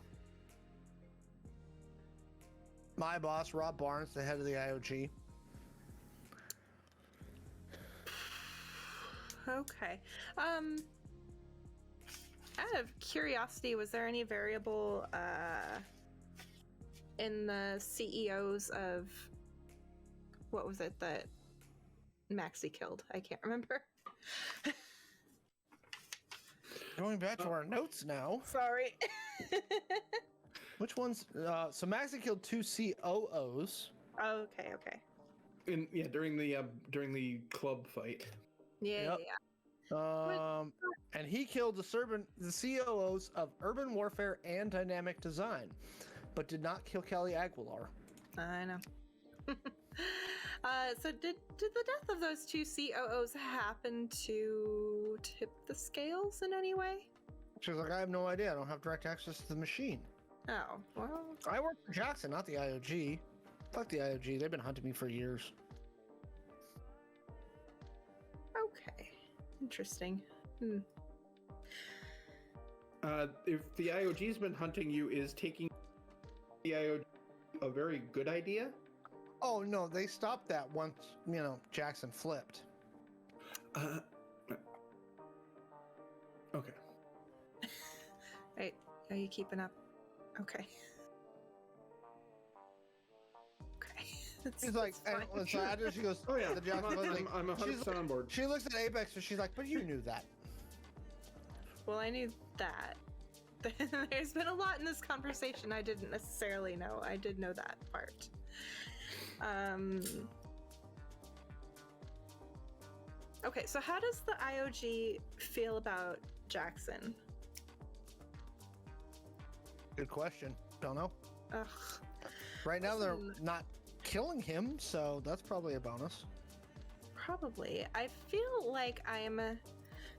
My boss, Rob Barnes, the head of the IOG. Okay. Out of curiosity, was there any variable in the CEOs of what was it that Maxi killed? I can't remember. Going back to our notes now. Sorry. Which ones? So Maxi killed 2 COOs. Okay. During the club fight. Yeah. Yep. And he killed the COOs of Urban Warfare and Dynamic Design, but did not kill Kelly Aguilar. I know. So did the death of those 2 COOs happen to tip the scales in any way? She's like, I have no idea. I don't have direct access to the machine. Oh, well. I work for Jackson, not the IOG. Fuck the IOG. They've been hunting me for years. Okay. Interesting. If the IOG's been hunting you, is taking the IOG a very good idea? Oh, no. They stopped that once, Jackson flipped. Okay. Right. Are you keeping up? Okay. She's like, and so after she goes, Oh yeah, the Jackson was like, I'm 100% on board. she looks at Apex and she's like, but you knew that. Well, I knew that. There's been a lot in this conversation I didn't necessarily know. I did know that part. Okay, so how does the IOG feel about Jackson? Good question. Don't know. Ugh. Right now, they're Listen. not killing him, so that's probably a bonus. Probably. I feel like I'm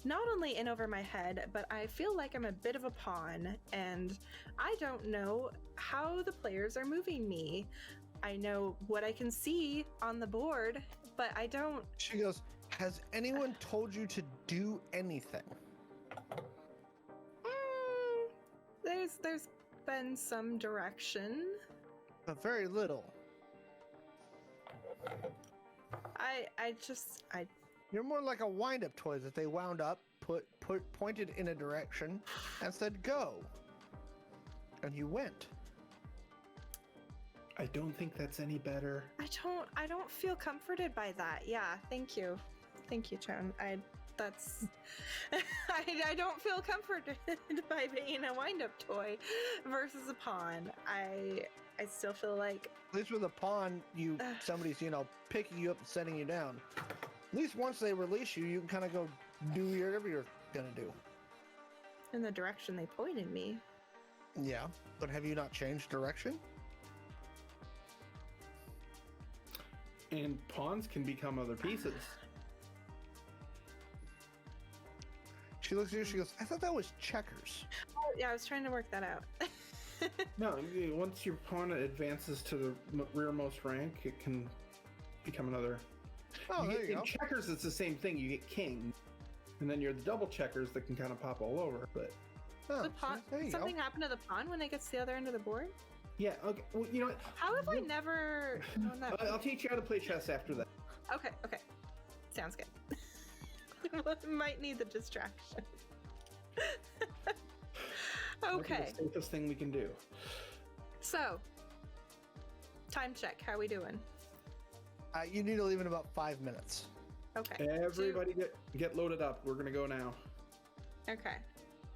not only in over my head, but I feel like I'm a bit of a pawn, and I don't know how the players are moving me. I know what I can see on the board, but I don't. She goes, has anyone told you to do anything? There's been some direction. But very little. I You're more like a wind-up toy that they wound up, pointed in a direction, and said go. And you went. I don't think that's any better. I don't feel comforted by that. Yeah, thank you, Shawn. I don't feel comforted by being a wind-up toy versus a pawn. I still feel like At least with a pawn, somebody's picking you up and setting you down. At least once they release you, you can kind of go do whatever you're gonna do. in the direction they pointed me. Yeah, but have you not changed direction? And pawns can become other pieces. She looks at you. She goes, "I thought that was checkers." Oh, yeah, I was trying to work that out. No, once your pawn advances to the rearmost rank, it can become another. Oh, there you in go. checkers, it's the same thing. You get king, and then you're the double checkers that can kind of pop all over. But Oh, The pawn, there you something go. happened to the pawn when it gets to the other end of the board? yeah, okay. Well, you know what? How have I never known that? I'll teach you how to play chess after that. Okay. Sounds good. Might need the distraction. That'd be Okay, the safest thing we can do. so time check. How we doing? You need to leave in about 5 minutes. Okay. Everybody get loaded up. We're gonna go now. Okay.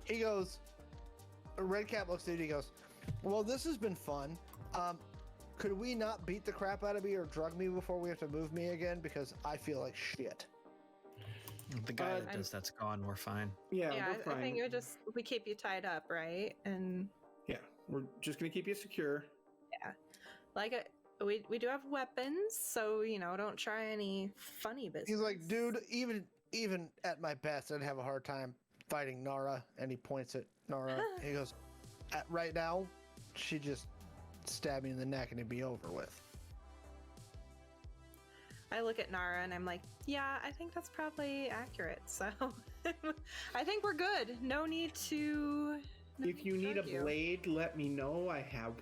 He goes, Redcap looks at you, he goes, "Well, this has been fun. Could we not beat the crap out of me or drug me before we have to move me again? Because I feel like shit." The guy that I'm- does that's gone. We're fine. Yeah, Yeah, we're fine. I think we keep you tied up, right? And Yeah, we're just gonna keep you secure. like we do have weapons, so don't try any funny business. He's like, "Dude, even at my best, I'd have a hard time fighting Nara." And he points at Nara. He goes, "Right now, she just stabbed me in the neck and it'd be over with." I look at Nara and I'm like, yeah, I think that's probably accurate. So I think we're good. No need to. If you need a drug you. blade, let me know. I have.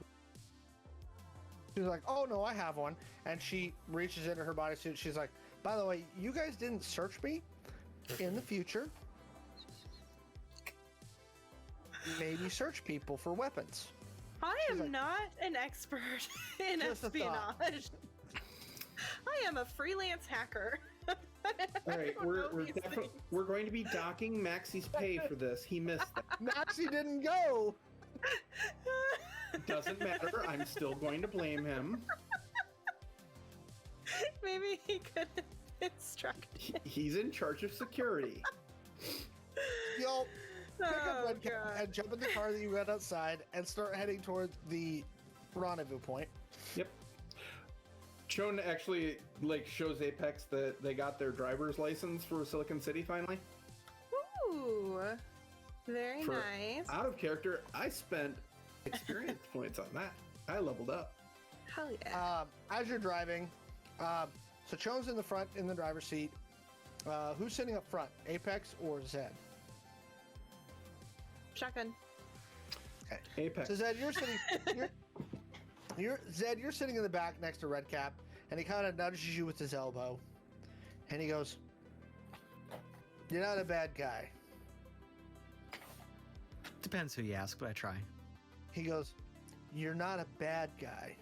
She's like, "Oh no, I have one." And she reaches into her bodysuit. She's like, "By the way, you guys didn't search me. In the future, maybe search people for weapons." I She's am like- not an expert in Just a thought. espionage. I am a freelance hacker. All right, I don't know these we're going to be docking Maxi's pay for this. He missed that. Maxi didn't go. things. Doesn't matter. I'm still going to blame him. Maybe he could instruct. He's in charge of security. Y'all pick up Oh, Redcap God. and jump in the car that you got outside and start heading toward the rendezvous point. Yep. Shawn actually shows Apex that they got their driver's license for Silicon City finally. Ooh, very For nice. Out of character, I spent experience points on that. I leveled up. Hell yeah. As you're driving, so Chone's in the front in the driver's seat. Who's sitting up front, Apex or Zed? Shotgun. Apex. So Zed, you're sitting. You're sitting in the back next to Redcap, and he kind of nudges you with his elbow, and he goes, "You're not a bad guy." Depends who you ask, but I try. He goes, "You're not a bad guy.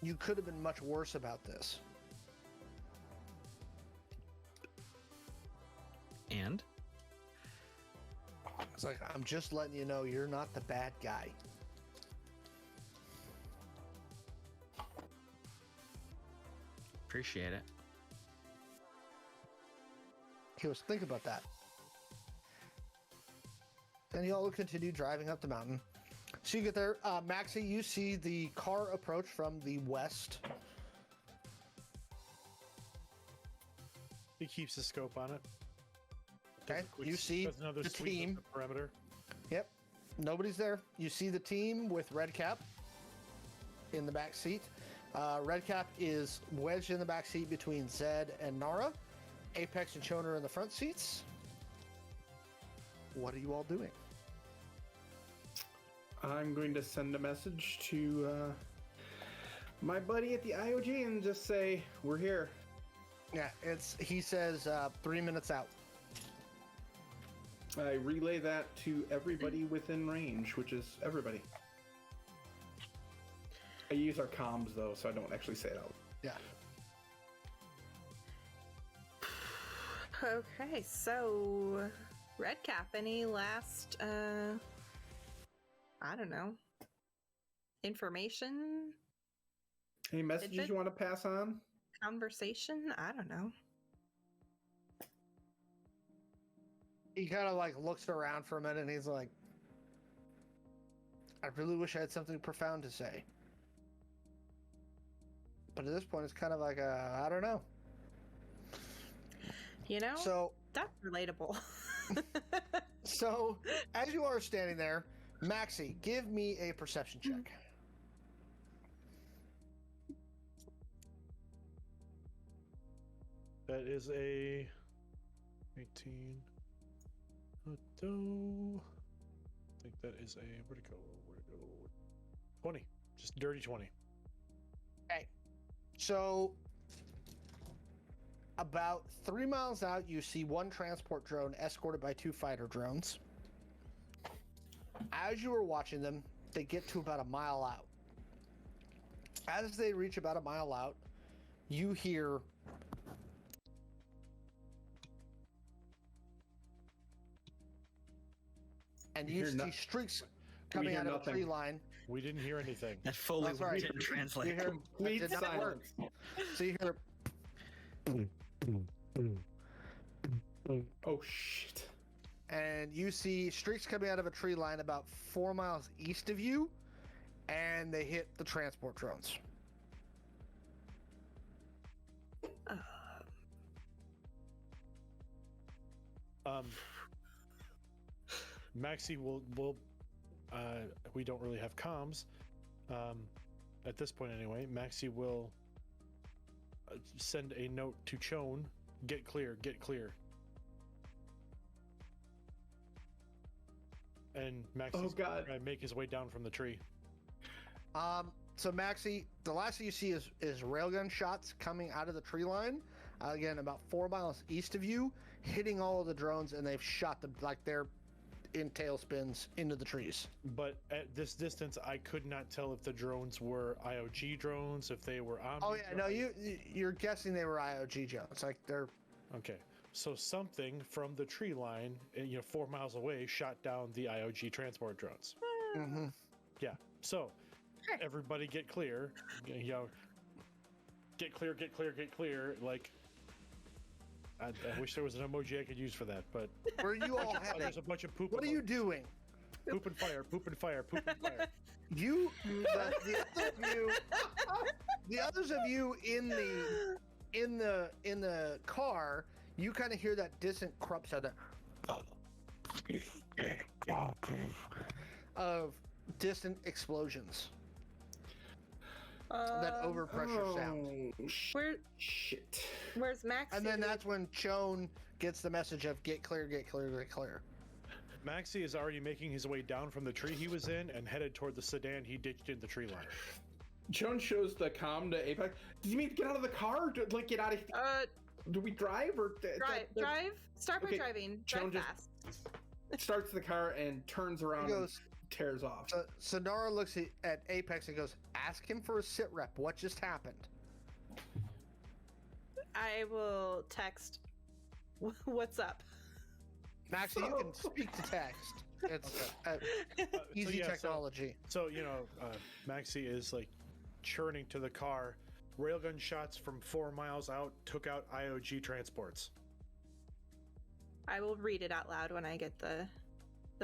You could have been much worse about this." And It's like, "I'm just letting you know you're not the bad guy." appreciate it. He goes, "Think about that." And y'all will continue driving up the mountain. So you get there. Maxi, you see the car approach from the west. He keeps his scope on it. Okay, Does a quick- you see does another the sweep of team. the perimeter. Yep, nobody's there. You see the team with Redcap in the back seat. Redcap is wedged in the back seat between Zed and Nara. Apex and Chon are in the front seats. What are you all doing? I'm going to send a message to my buddy at the IOG and just say, we're here. Yeah, he says 3 minutes out. I relay that to everybody within range, which is everybody. I use our comms, though, so I don't actually say it out. Yeah. Okay, so Redcap, any last I don't know, information, Any messages you want to pass on? conversation? I don't know. He kind of like looks around for a minute and he's like, I really wish I had something profound to say. But at this point, it's kind of like, I don't know. You know, So, that's relatable. so as you are standing there, Maxi, give me a perception check. That is a 18. I think that is a where'd it go? 20. Just dirty 20. Okay. So about 3 miles out, you see one transport drone escorted by 2 fighter drones. As you are watching them, they get to about a mile out. As they reach about a mile out, you hear and you see streaks coming out of a tree line. We didn't hear anything. That Foley That's right. didn't translate. You hear Complete it did not work. silence. So you hear Oh, shit. and you see streaks coming out of a tree line about 4 miles east of you, and they hit the transport drones. Maxi will we don't really have comms at this point anyway. Maxi will send a note to Chone, get clear, and Maxi's gonna make his way down from the tree. So Maxi, the last thing you see is railgun shots coming out of the tree line. Again, about 4 miles east of you, hitting all of the drones, and they've shot them like they're in tailspins into the trees. But at this distance, I could not tell if the drones were IOG drones, if they were Omni. Oh yeah, no, you're guessing they were IOG drones. Like they're Okay, so something from the tree line, 4 miles away, shot down the IOG transport drones. mm-hmm. Yeah. So everybody get clear. Get clear. Like, I wish there was an emoji I could use for that, but Where are you all heading? there's a bunch of poop. What are you doing? Poop and fire. You, the others of you in the car, you kind of hear that distant crop sound of distant explosions. That overpressure sound. Where's Maxi? And then that's when Chone gets the message of get clear. Maxi is already making his way down from the tree he was in and headed toward the sedan he ditched in the tree line. Joan shows the comm to Apex. Does he mean to get out of the car? Get out of here? Do we drive or drive? Start by driving. Drive fast. Starts the car and turns around. He goes, tears off. So Nara looks at Apex and goes, ask him for a sit rep. What just happened? I will text. What's up? Maxi, you can speak to text. It's easy technology. So Maxi is like churning to the car. Railgun shots from 4 miles out took out IOG transports. I will read it out loud when I get the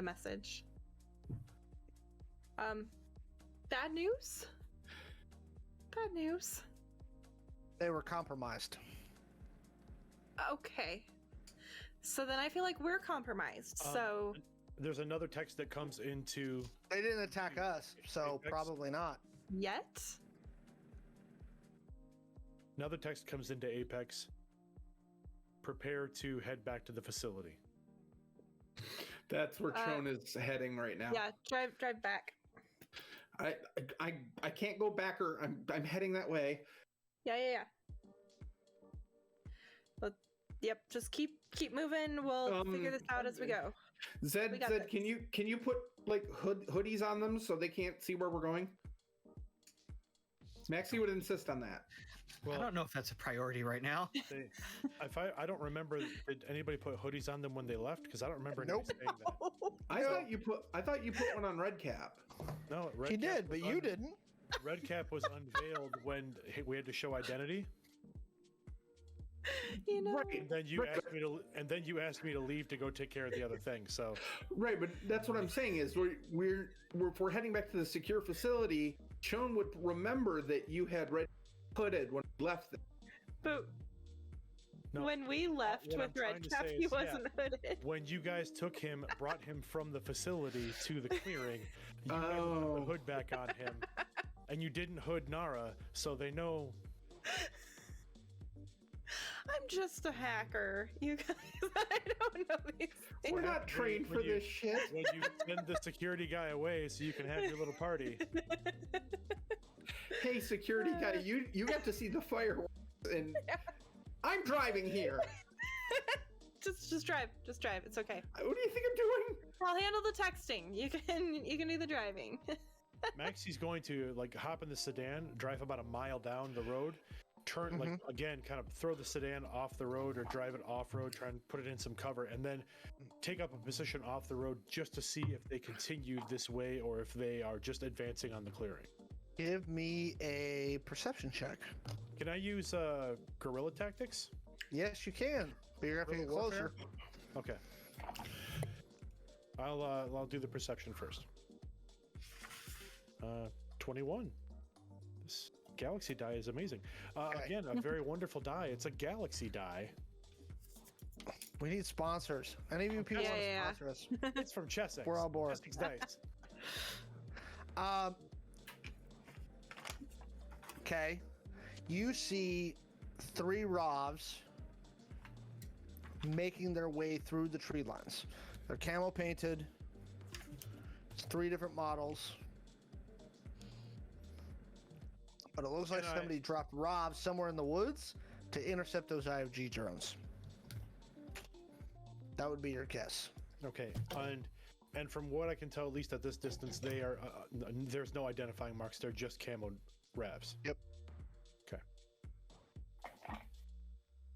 message. Bad news? Bad news. They were compromised. Okay. So then I feel like we're compromised. So there's another text that comes into. They didn't attack us, so Apex. Probably not. Yet? Another text comes into Apex. Prepare to head back to the facility. That's where Chone is heading right now. Yeah, drive back. I can't go back, or I'm heading that way. Yeah. Yep, just keep moving. We'll figure this out as we go. Zed, can you put like hoodies on them so they can't see where we're going? Maxi would insist on that. I don't know if that's a priority right now. I don't remember. Did anybody put hoodies on them when they left? Because I don't remember anybody saying that. I thought you put one on Red Cap. No, He did, but you didn't. Red Cap was unveiled when we had to show identity. You know. Right. And then you asked me to leave to go take care of the other thing. So right, but that's what I'm saying is if we're heading back to the secure facility, Shawn would remember that you had Red hooded when we left. But no, when we left what with I'm trying Red to Cap, say he is, wasn't hooded. when you guys brought him from the facility to the clearing, you had to put the hood back on him, and you didn't hood Nara, so they know. I'm just a hacker, you guys. I don't know these things. We're not trained for this shit. When you send the security guy away so you can have your little party. Hey, security guy, you got to see the fireworks, and I'm driving here. Just drive. It's okay. What do you think I'm doing? I'll handle the texting. You can do the driving. Maxi's going to like hop in the sedan, drive about a mile down the road, turn like again, kind of throw the sedan off the road or drive it off road, try and put it in some cover, and then take up a position off the road just to see if they continue this way or if they are just advancing on the clearing. Give me a perception check. Can I use guerrilla tactics? Yes, you can. But you're gonna have to get closer. Okay. I'll do the perception first. 21. This galaxy die is amazing. Okay. Again, a very wonderful die. It's a galaxy die. We need sponsors. Any of you people want to sponsor us? It's from Chessex. We're on board. Chessex dice. Okay. You see 3 Rovs making their way through the tree lines. They're camo painted. It's 3 different models. But it looks like somebody dropped Rovs somewhere in the woods to intercept those IOG drones. That would be your guess. Okay. And from what I can tell, at least at this distance, they are there's no identifying marks. They're just camo Ravs. Yep. Okay.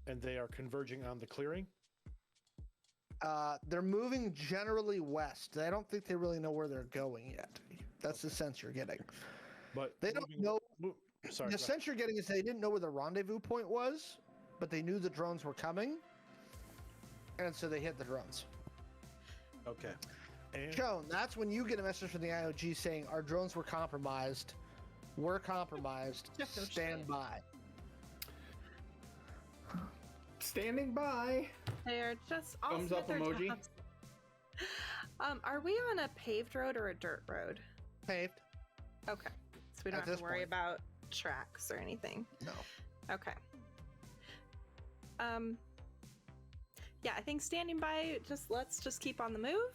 And they are converging on the clearing? They're moving generally west. I don't think they really know where they're going yet. That's the sense you're getting. But they don't know. Sorry. The sense you're getting is they didn't know where the rendezvous point was, but they knew the drones were coming, and so they hit the drones. Okay. And Shawn, that's when you get a message from the IOG saying our drones were compromised. We're compromised. Stand by. Standing by. They are just all thumbs up emoji. jobs. Are we on a paved road or a dirt road? Paved. Okay, so we don't have to worry about tracks or anything. No. Okay. Yeah, I think standing by. Let's just keep on the move.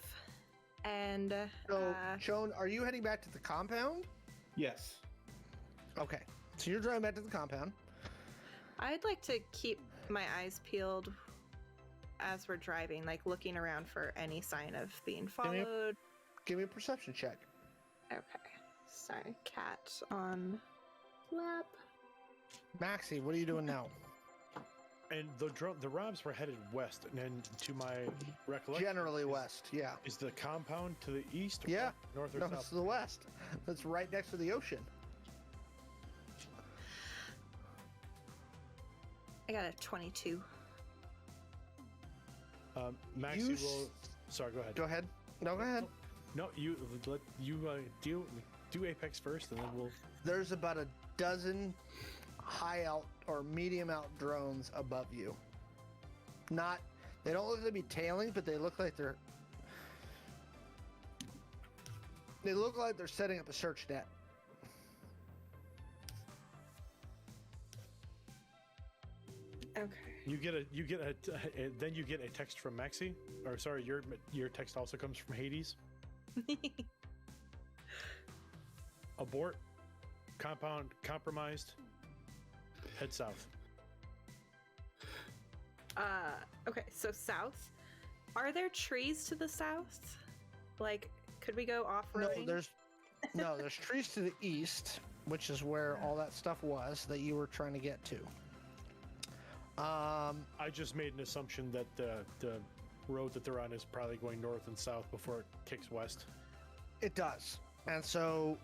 And So, Shawn, are you heading back to the compound? Yes. Okay. So you're driving back to the compound. I'd like to keep my eyes peeled as we're driving, like looking around for any sign of being followed. Give me a perception check. Okay. Sorry, cat on lap. Maxi, what are you doing now? And the Robs were headed west, and to my recollection, Generally west, yeah. Is the compound to the east? Yeah. North or No, south? it's to the west. That's right next to the ocean. I got a 22. Maxi will. Sorry, go ahead. Go ahead. No, go ahead. No, you do Apex first, and then we'll. There's about a dozen high alt or medium alt drones above you. They don't look like to be tailing, but they look like they're setting up a search net. Okay. Then you get a text from Maxi, or sorry, your text also comes from Hades. Abort. Compound compromised. Head south. Okay, so south. Are there trees to the south? Like, could we go off-roading? There's trees to the east, which is where all that stuff was that you were trying to get to. I just made an assumption that the road that they're on is probably going north and south before it kicks west. It does. And so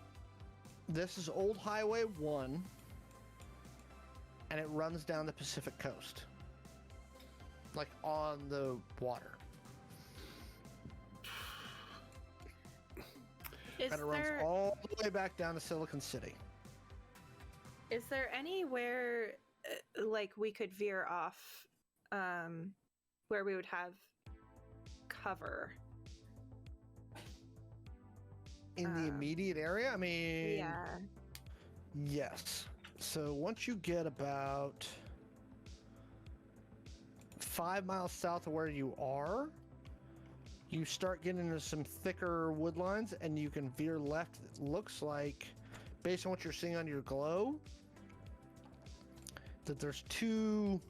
this is Old Highway 1, and it runs down the Pacific coast, like on the water. And it runs all the way back down to Silicon City. Is there anywhere like we could veer off where we would have cover? In the immediate area? I mean... Yeah. Yes. So once you get about 5 miles south of where you are, you start getting into some thicker wood lines, and you can veer left. It looks like, based on what you're seeing on your glow, that there's 2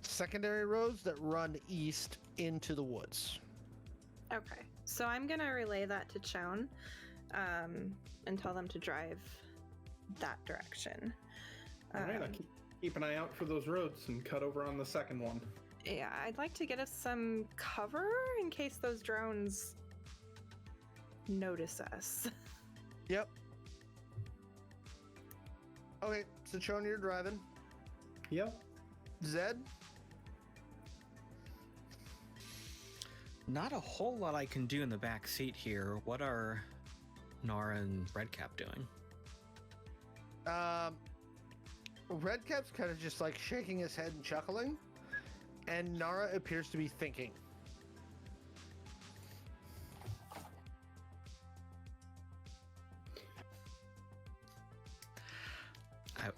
secondary roads that run east into the woods. Okay. So I'm going to relay that to Shawn and tell them to drive that direction. All right, I'll keep an eye out for those roads and cut over on the second one. Yeah, I'd like to get us some cover in case those drones notice us. Yep. Okay, so Shawn, you're driving. Yep. Zed? Not a whole lot I can do in the back seat here. What are Nara and Redcap doing? Redcap's kind of just like shaking his head and chuckling, and Nara appears to be thinking.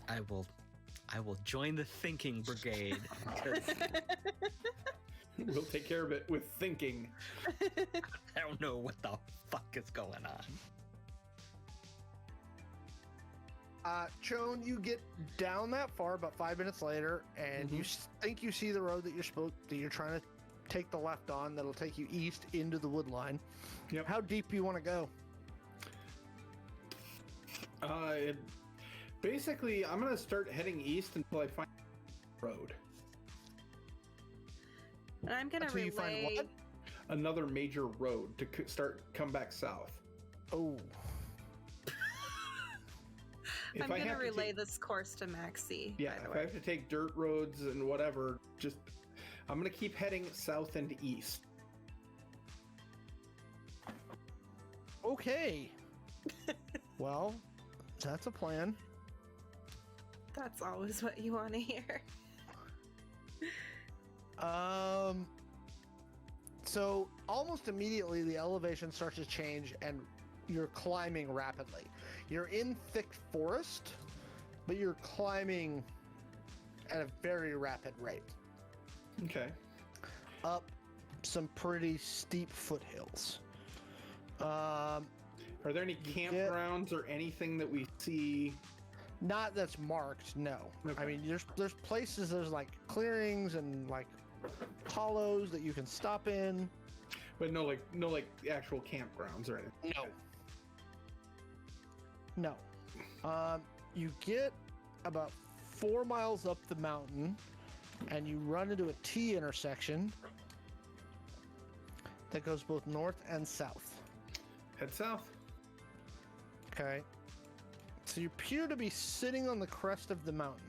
I will join the thinking brigade. 'Cause We'll take care of it with thinking. I don't know what the fuck is going on. Shawn, you get down that far about 5 minutes later, and you think you see the road that you're trying to take the left on. That'll take you east into the wood line. Yep. How deep do you want to go? Basically, I'm gonna start heading east until I find a road. And I'm going to Until you find relay... what? Another major road to come back south. Oh. I'm going to relay this course to Maxi. Yeah, if I have to take dirt roads and whatever, I'm going to keep heading south and east. Okay. Well, that's a plan. That's always what you want to hear. So almost immediately the elevation starts to change and you're climbing rapidly. You're in thick forest, but you're climbing at a very rapid rate. Okay. Up some pretty steep foothills. Are there any campgrounds or anything that we see? Not that's marked, no. Okay. I mean, there's places, there's like clearings and like hollows that you can stop in. But no actual campgrounds or anything. No. You get about 4 miles up the mountain and you run into a T intersection that goes both north and south. Head south. Okay. So you appear to be sitting on the crest of the mountain.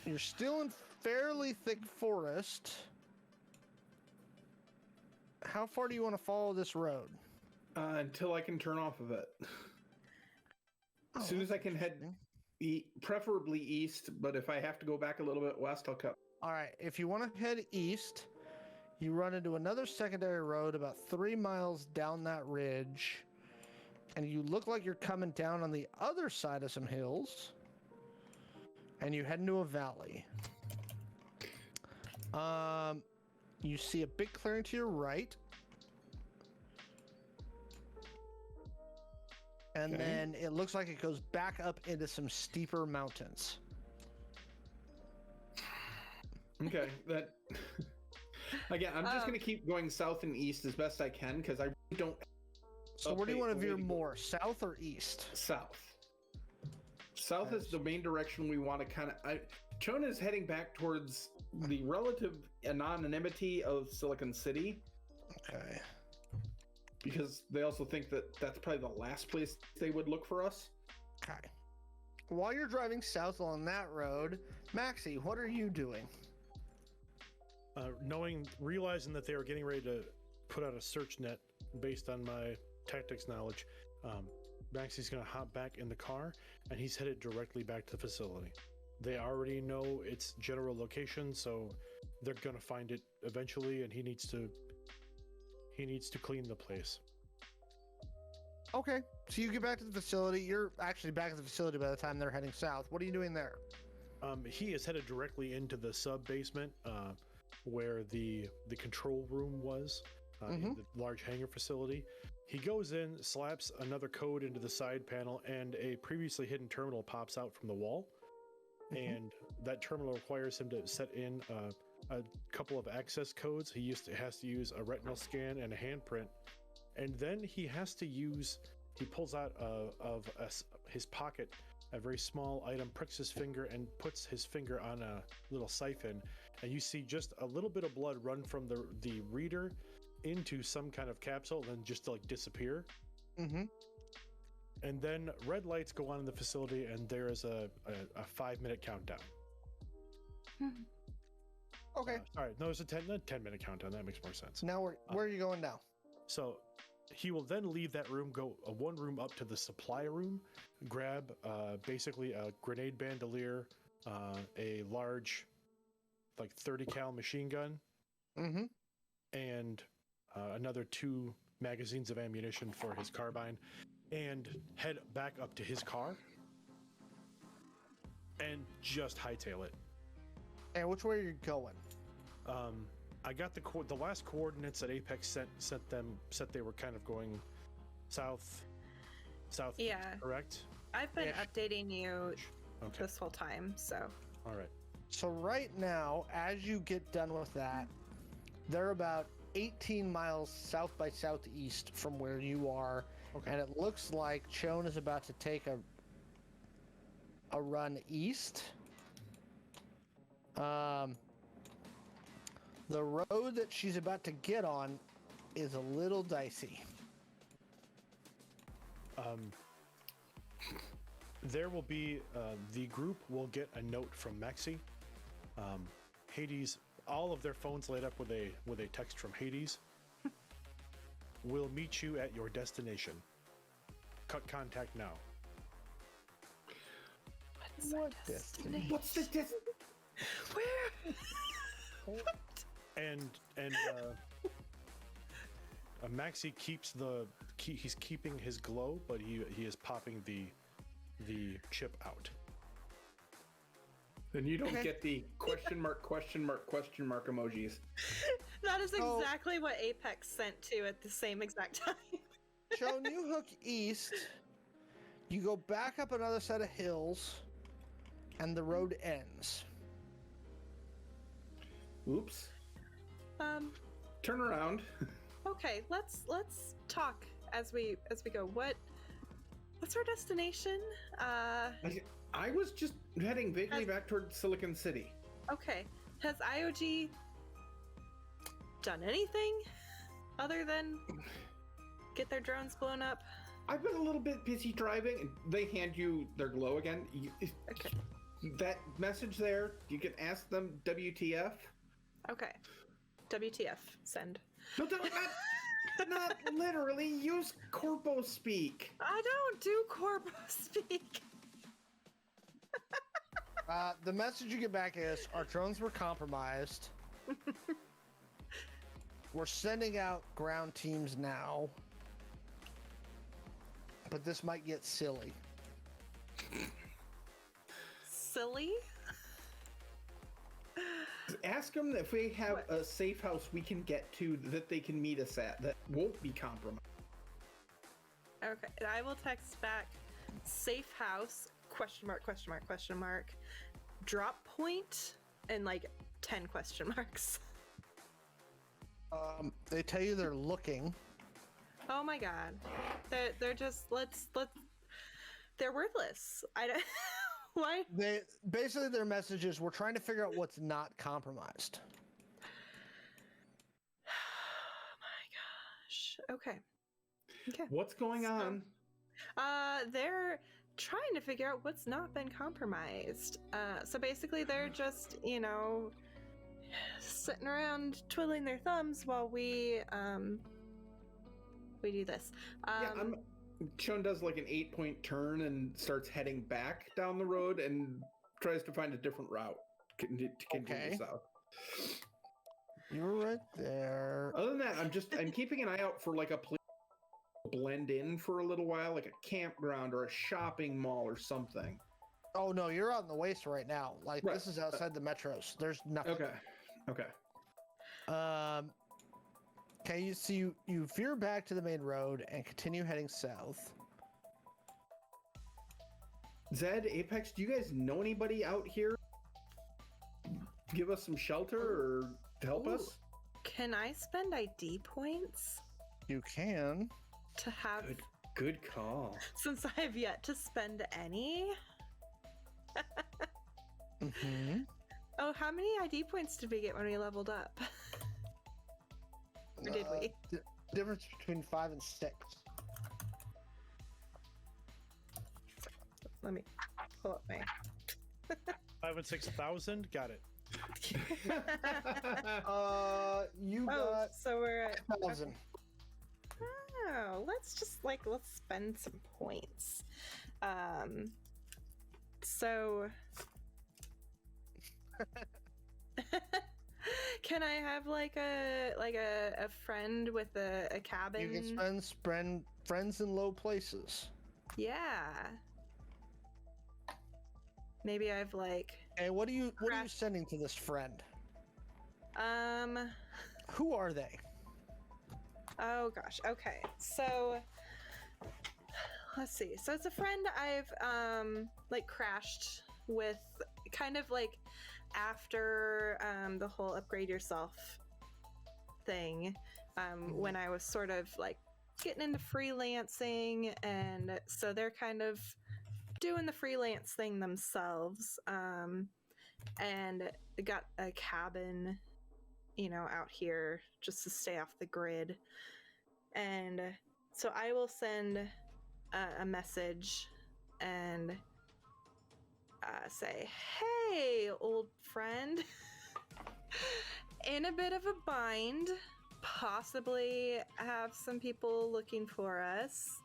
You're still in fairly thick forest. How far do you want to follow this road? Until I can turn off of it. As soon as I can head, preferably east, but if I have to go back a little bit west, I'll cut. All right, if you want to head east, you run into another secondary road about 3 miles down that ridge, and you look like you're coming down on the other side of some hills, and you head into a valley. You see a big clearing to your right. And Okay. then it looks like it goes back up into some steeper mountains. Okay, that. Again, I'm just gonna keep going south and east as best I can because I really don't. So where do you Okay, want to the way veer to go- more, south or east? South. South is the main direction we want to kind of. Chona is heading back towards the relative anonymity of Silicon City Okay. because they also think that that's probably the last place they would look for us. Okay. While you're driving south along that road, Maxi, what are you doing? Realizing that they were getting ready to put out a search net based on my tactics knowledge, Maxi's going to hop back in the car and he's headed directly back to the facility. They already know its general location, so they're going to find it eventually, and he needs to clean the place. Okay. So you get back to the facility. You're actually back at the facility by the time they're heading south. What are you doing there? He is headed directly into the sub basement, where the control room was, in the large hangar facility. He goes in, slaps another code into the side panel, and a previously hidden terminal pops out from the wall. And that terminal requires him to set in a couple of access codes. He has to use a retinal scan and a handprint, and then he pulls out of his pocket a very small item, pricks his finger, and puts his finger on a little siphon, and you see just a little bit of blood run from the reader into some kind of capsule and just like disappear. And then red lights go on in the facility, and there is a 5-minute countdown. Okay. Sorry, no, it's a 10-minute countdown. That makes more sense. Now where are you going now? So he will then leave that room, go one room up to the supply room, grab basically a grenade bandolier, a large, like 30 cal machine gun, and another 2 magazines of ammunition for his carbine, and head back up to his car and just hightail it. And which way are you going? I got the last coordinates that Apex set they were kind of going south. Yeah. Correct? I've been updating you Okay. this whole time, so. All right. So right now, as you get done with that, they're about 18 miles south by southeast from where you are. Okay. And it looks like Chone is about to take a run east. The road that she's about to get on is a little dicey. There will be the group will get a note from Maxi. Hades, all of their phones light up with a text from Hades. We'll meet you at your destination. Cut contact now. What destination? What's the Where? And Maxi keeps he's keeping his glow, but he is popping the chip out. Then you don't get the question mark emojis. That is exactly what Apex sent to at the same exact time. Chone, you hook east. You go back up another set of hills, and the road ends. Oops. Turn around. Okay, let's talk as we go. What's our destination? I was just heading vaguely back toward Silicon City. Okay. Has IOG done anything other than get their drones blown up? I've been a little bit busy driving, and they hand you their glow again. Okay. That message there, you can ask them WTF. Okay. WTF, send. No, not literally. Use corpo speak. I don't do corpo speak. The message you get back is, our drones were compromised. We're sending out ground teams now. But this might get silly. Silly? Ask them if we have a safe house we can get to that they can meet us at that won't be compromised. Okay, I will text back safe house question mark question mark question mark drop point and like 10 question marks. They tell you they're looking. Oh my god, they're just they're worthless. I don't why. They basically their message is we're trying to figure out what's not compromised. Oh my gosh. Okay. What's going on? They're trying to figure out what's not been compromised. So basically they're just, sitting around twiddling their thumbs while we do this. Shawn does like an 8-point turn and starts heading back down the road and tries to find a different route to continue south. You're right there. Other than that, I'm keeping an eye out for like a place to blend in for a little while, like a campground or a shopping mall or something. Oh no, you're out in the waste right now. Like this is outside the metros. There's nothing. Okay. Okay, you veer back to the main road and continue heading south. Zed, Apex, do you guys know anybody out here? Give us some shelter or help us? Can I spend ID points You can. to have Good call. since I have yet to spend any? Mm-hmm. Oh, how many ID points did we get when we leveled up? Or did we? Difference between 5 and 6. Let me pull up my 5 and 6,000. Got it. You got so we're at 1,000. Oh, let's spend some points. So can I have like a friend with a cabin? You can spend friends in low places. Yeah. Maybe I've like. Hey, what are you sending to this friend? Who are they? Oh gosh. Okay. So let's see. So it's a friend I've like crashed with, kind of like after the whole upgrade yourself thing, when I was sort of like getting into freelancing, and so they're kind of doing the freelance thing themselves, and they got a cabin, out here just to stay off the grid. And so I will send a message and say, hey, old friend, in a bit of a bind, possibly have some people looking for us.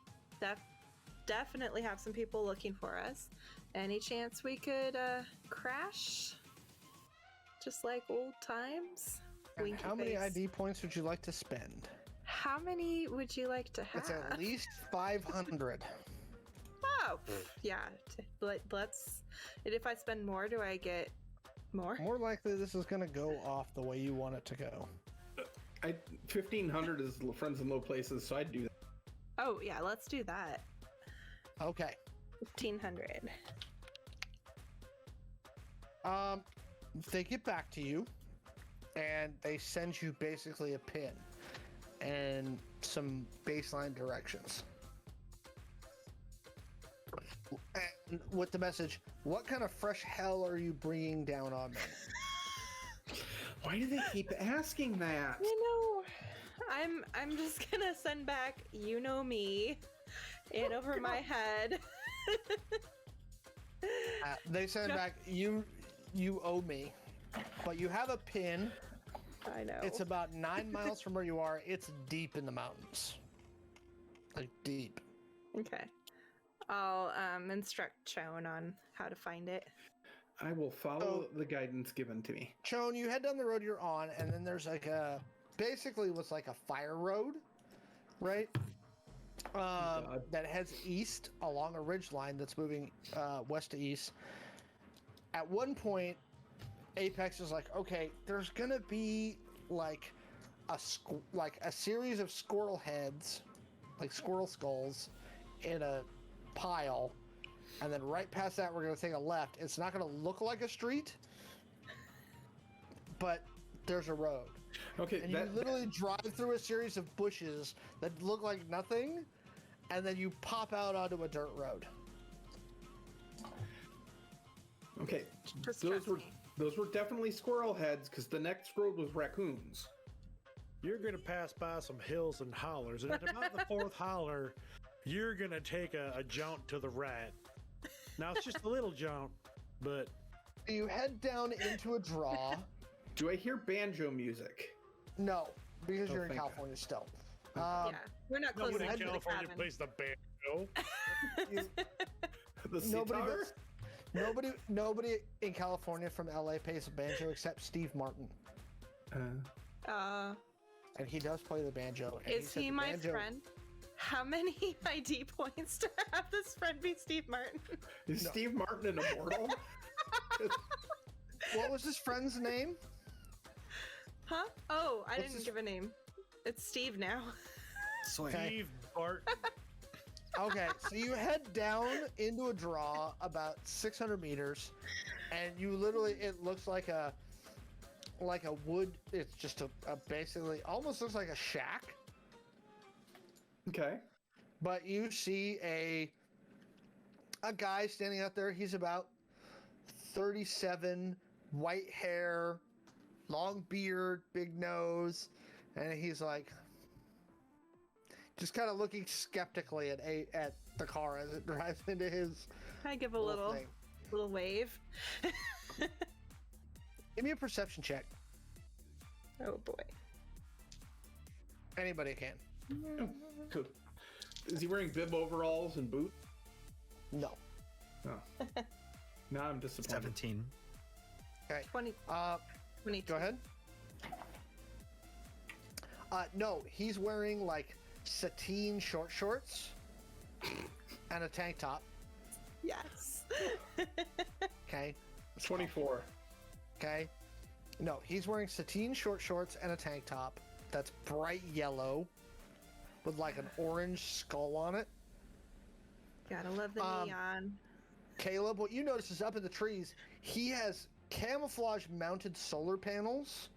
Definitely have some people looking for us. Any chance we could crash? Just like old times? Winky How many face. ID points would you like to spend? How many would you like to have? It's at least 500. Oh, yeah. Let's. And if I spend more, do I get more? More likely this is going to go off the way you want it to go. 1,500 is friends in low places, so I'd do that. Oh, yeah, let's do that. Okay. 1,500. They get back to you, and they send you basically a pin and some baseline directions. And with the message, what kind of fresh hell are you bringing down on me? Why do they keep asking that? I'm just gonna send back, me, in over my head. They send back, you owe me, but you have a pin. I know. It's about 9 miles from where you are. It's deep in the mountains. Like deep. Okay. I'll instruct Shawn on how to find it. I will follow the guidance given to me. Shawn, you head down the road you're on, and then there's like basically what's like a fire road, right? That heads east along a ridge line that's moving west to east. At one point, Apex is like, okay, there's gonna be like a series of squirrel heads, like squirrel skulls, in a pile, and then right past that we're gonna take a left. It's not gonna look like a street, but there's a road. Okay, And you literally drive through a series of bushes that look like nothing, and then you pop out onto a dirt road. okay. Just Those trust were me. those were definitely squirrel heads because the next road was raccoons. You're gonna pass by some hills and hollers, and at about the fourth holler, you're gonna take a jaunt to the right. Now it's just a little jaunt, but You head down into a draw. Do I hear banjo music? No, because Oh, you're in thank God. California still. Yeah, we're not close nobody enough in to the California cabin. plays the banjo. The Nobody sitar? nobody in California from LA plays a banjo except Steve Martin, and he does play the banjo. And Is said he the my banjo- friend? How many ID points to have this friend be Steve Martin? Is Steve Martin an immortal? What was his friend's name? Huh? Oh, I What's didn't his- give a name. It's Steve now. Steve Barton. Okay, so you head down into a draw about 600 meters, and you literally, it looks like a wood. It's just a basically almost looks like a shack. Okay. But you see a guy standing out there. He's about 37, white hair, long beard, big nose, and he's like just kind of looking skeptically at the car as it drives into his I give a little thing. wave. Give me a perception check. Oh boy. Anybody can. Cool. Is he wearing bib overalls and boots? No. Oh. Now I'm disappointed. 17. Okay. 20, Uh, 22. go ahead. No, he's wearing like sateen short shorts and a tank top. Yes. Okay. 24. Okay. No, he's wearing sateen short shorts and a tank top that's bright yellow with like an orange skull on it. Gotta love the Um, neon. Caleb, what you notice is up in the trees, he has camouflage mounted solar panels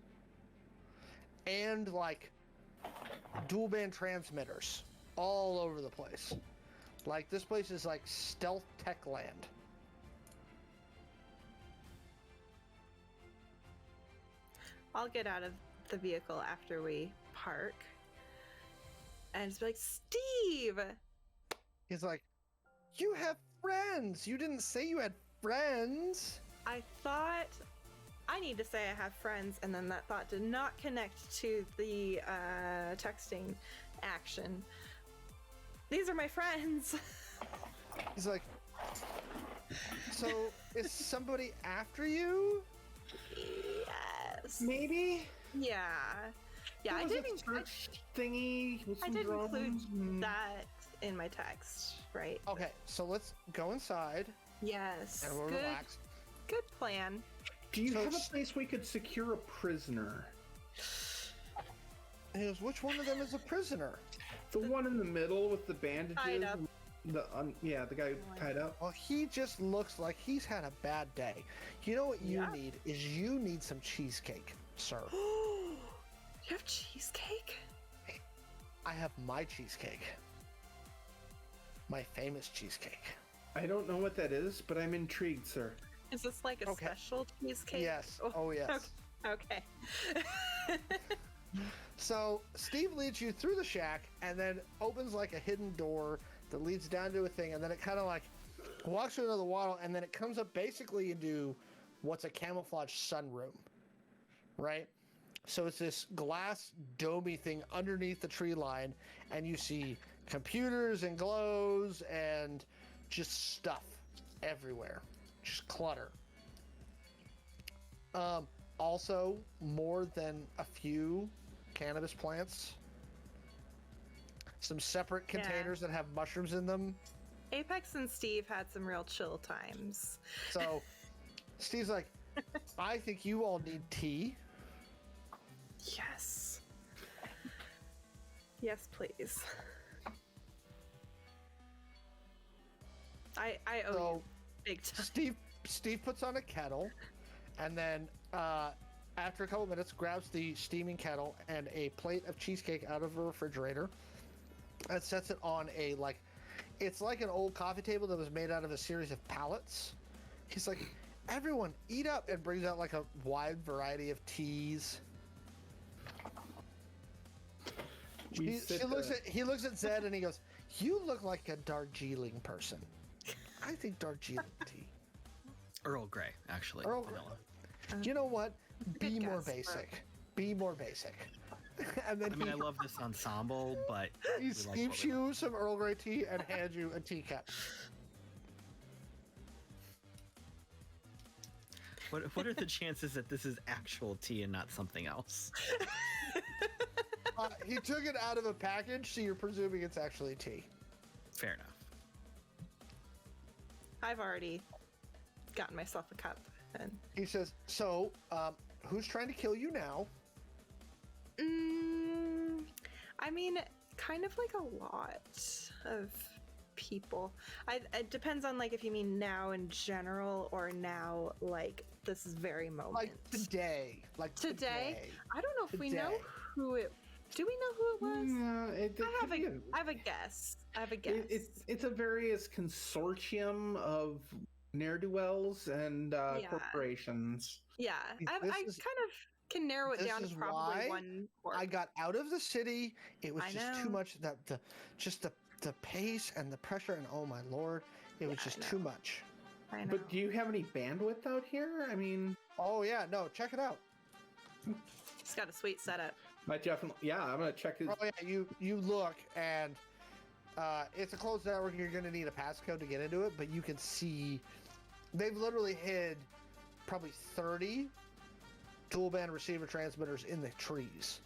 and like dual band transmitters all over the place. Like this place is like stealth tech land. I'll get out of the vehicle after we park and just be like, Steve! He's like, "You have friends. You didn't say you had friends." I thought I need to say I have friends, and then that thought did not connect to the texting action. These are my friends. He's like, "So is somebody after you?" Yes. Maybe? Yeah. Yeah, I There was did, a church thingy with I some did drums include and- that in my text, right? Okay, so let's go inside Yes. and we'll Good, relax. good plan. Do you So have a s- place we could secure a prisoner? He goes, "Which one of them is a prisoner?" The one in the middle with the bandages. Tied up. Yeah, the guy tied up. Well, he just looks like he's had a bad day. You know what you Yeah. need is you need some cheesecake, sir. You have cheesecake? I have my cheesecake. My famous cheesecake. I don't know what that is, but I'm intrigued, sir. Is this like a Okay. special cheesecake? Yes. Oh, yes. Okay. So Steve leads you through the shack and then opens like a hidden door that leads down to a thing, and then it kind of like walks through another wall, and then it comes up basically into what's a camouflage sunroom, right? So it's this glass domey thing underneath the tree line, and you see computers and glows and just stuff everywhere, just clutter. Also, more than a few cannabis plants, some separate Yeah. containers that have mushrooms in them. Apex and Steve had some real chill times. So Steve's like, I think you all need tea. Yes. Yes, please. I owe So you big time. Steve puts on a kettle, and then after a couple minutes, grabs the steaming kettle and a plate of cheesecake out of a refrigerator, and sets it on a it's like an old coffee table that was made out of a series of pallets. He's like, "Everyone, eat up!" and brings out like a wide variety of teas. He looks at Zed and he goes, "You look like a Darjeeling person. I think Darjeeling tea." Earl Grey, actually. Earl Grey. Vanilla. You know what? Be Good more guess, basic. Be more basic. And then I mean, I love this ensemble, but he we like scoops what we you some Earl Grey tea and hands you a teacup. What are the chances that this is actual tea and not something else? He took it out of a package, so you're presuming it's actually tea. Fair enough. I've already gotten myself a cup. And He says, "So, who's trying to kill you now?" I mean, kind of like a lot of people. It depends on like if you mean now in general or now like this is very moment. Like today. Like Today? I don't know if we know Today. who it. Do we know who it was? Yeah, I have a guess. It's a various consortium of ne'er-do-wells and corporations. Yeah, I This kind is- of can narrow it this down to is probably why one. I got out of the city. It was I just too know. much. The pace and the pressure, and oh my lord, it was Yeah, I just too know. much. I know. But do you have any bandwidth out here? I mean, Oh yeah, no, check it out. It's got a sweet setup. I definitely, yeah, I'm gonna check his. Oh yeah, you look and it's a closed network. You're gonna need a passcode to get into it, but you can see they've literally hid probably 30 dual band receiver transmitters in the trees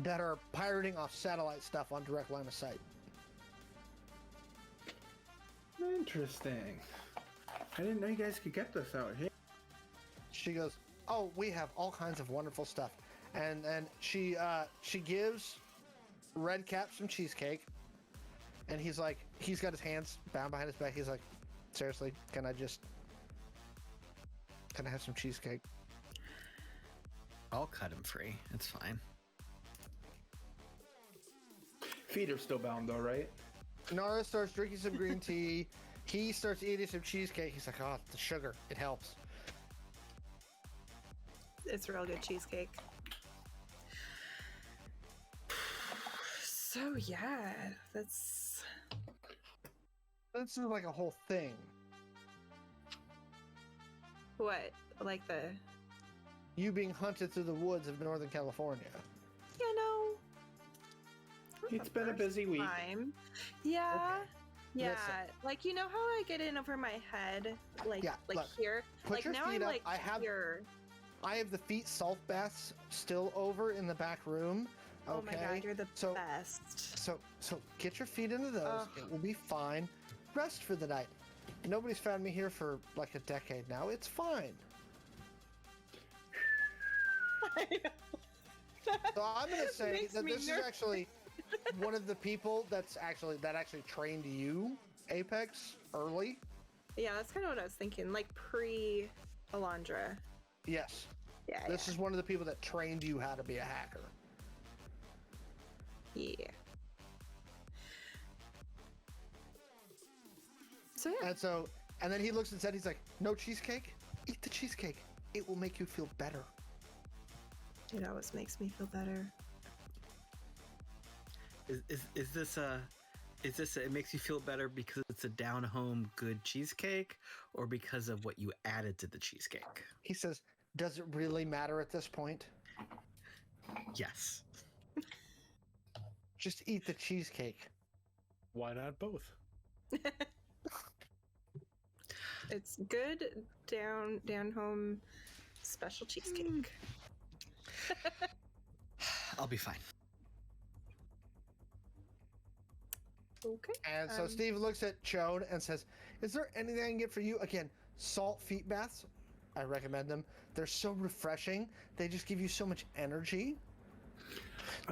that are pirating off satellite stuff on direct line of sight. Interesting. I didn't know you guys could get this out here. She goes, "Oh, we have all kinds of wonderful stuff," and she gives Red Cap some cheesecake, and he's like, he's got his hands bound behind his back. He's like, "Seriously, can I have some cheesecake?" I'll cut him free. It's fine. Feet are still bound though, right? Nara starts drinking some green tea. He starts eating some cheesecake. He's like, "Oh, the sugar, it helps." It's real good cheesecake. So yeah, that's This is like a whole thing. what like the You being hunted through the woods of Northern California. It's been a busy week. time. Yeah. Okay. Yeah, Listen. like you know how I get in over my head, like Yeah, like look, here, put like your now feet I'm up. like I have- here. I have the feet salt baths still over in the back room. Okay. Oh my god, you're the So- best. So get your feet into those. Ugh. It will be fine. Rest for the night. Nobody's found me here for like a decade now. It's fine. So I'm gonna say Makes that me this is nervous. actually one of the people that actually trained you, Apex, early. Yeah, that's kind of what I was thinking, like pre Alondra. Yes. Yeah, This is one of the people that trained you how to be a hacker. yeah. So yeah, And then he looks and said, he's like, "No cheesecake? Eat the cheesecake. It will make you feel better." it always makes me feel better. Is this it makes you feel better because it's a down home good cheesecake or because of what you added to the cheesecake? He says, "Does it really matter at this point? Yes. Just eat the cheesecake." Why not both? It's good down home special cheesecake. I'll be fine. Okay. And so Steve looks at Chode and says, "Is there anything I can get for you?" Again, Salt feet baths, I recommend them. They're so refreshing. They just give you so much energy.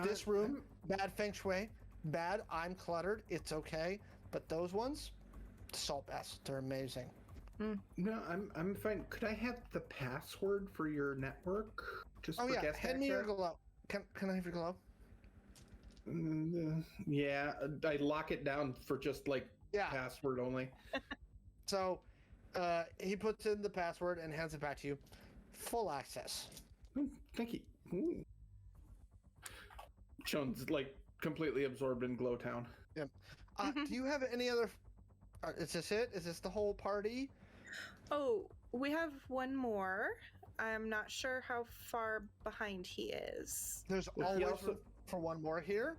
This room, bad feng shui, bad. I'm cluttered. It's okay. But those ones, salt baths, they're amazing. No, I'm fine. Could I have the password for your network? Just Oh for yeah, guest hand me your access? glow. Can I have your glow? Yeah, I lock it down for just like Yeah. password only. So, he puts in the password and hands it back to you. Full access. Thank you. Ooh. Shawn's like completely absorbed in Glowtown. Yep. Do you have any other? Is this it? Is this the whole party? Oh, we have one more. I'm not sure how far behind he is. There's Well, he always also- room for one more here.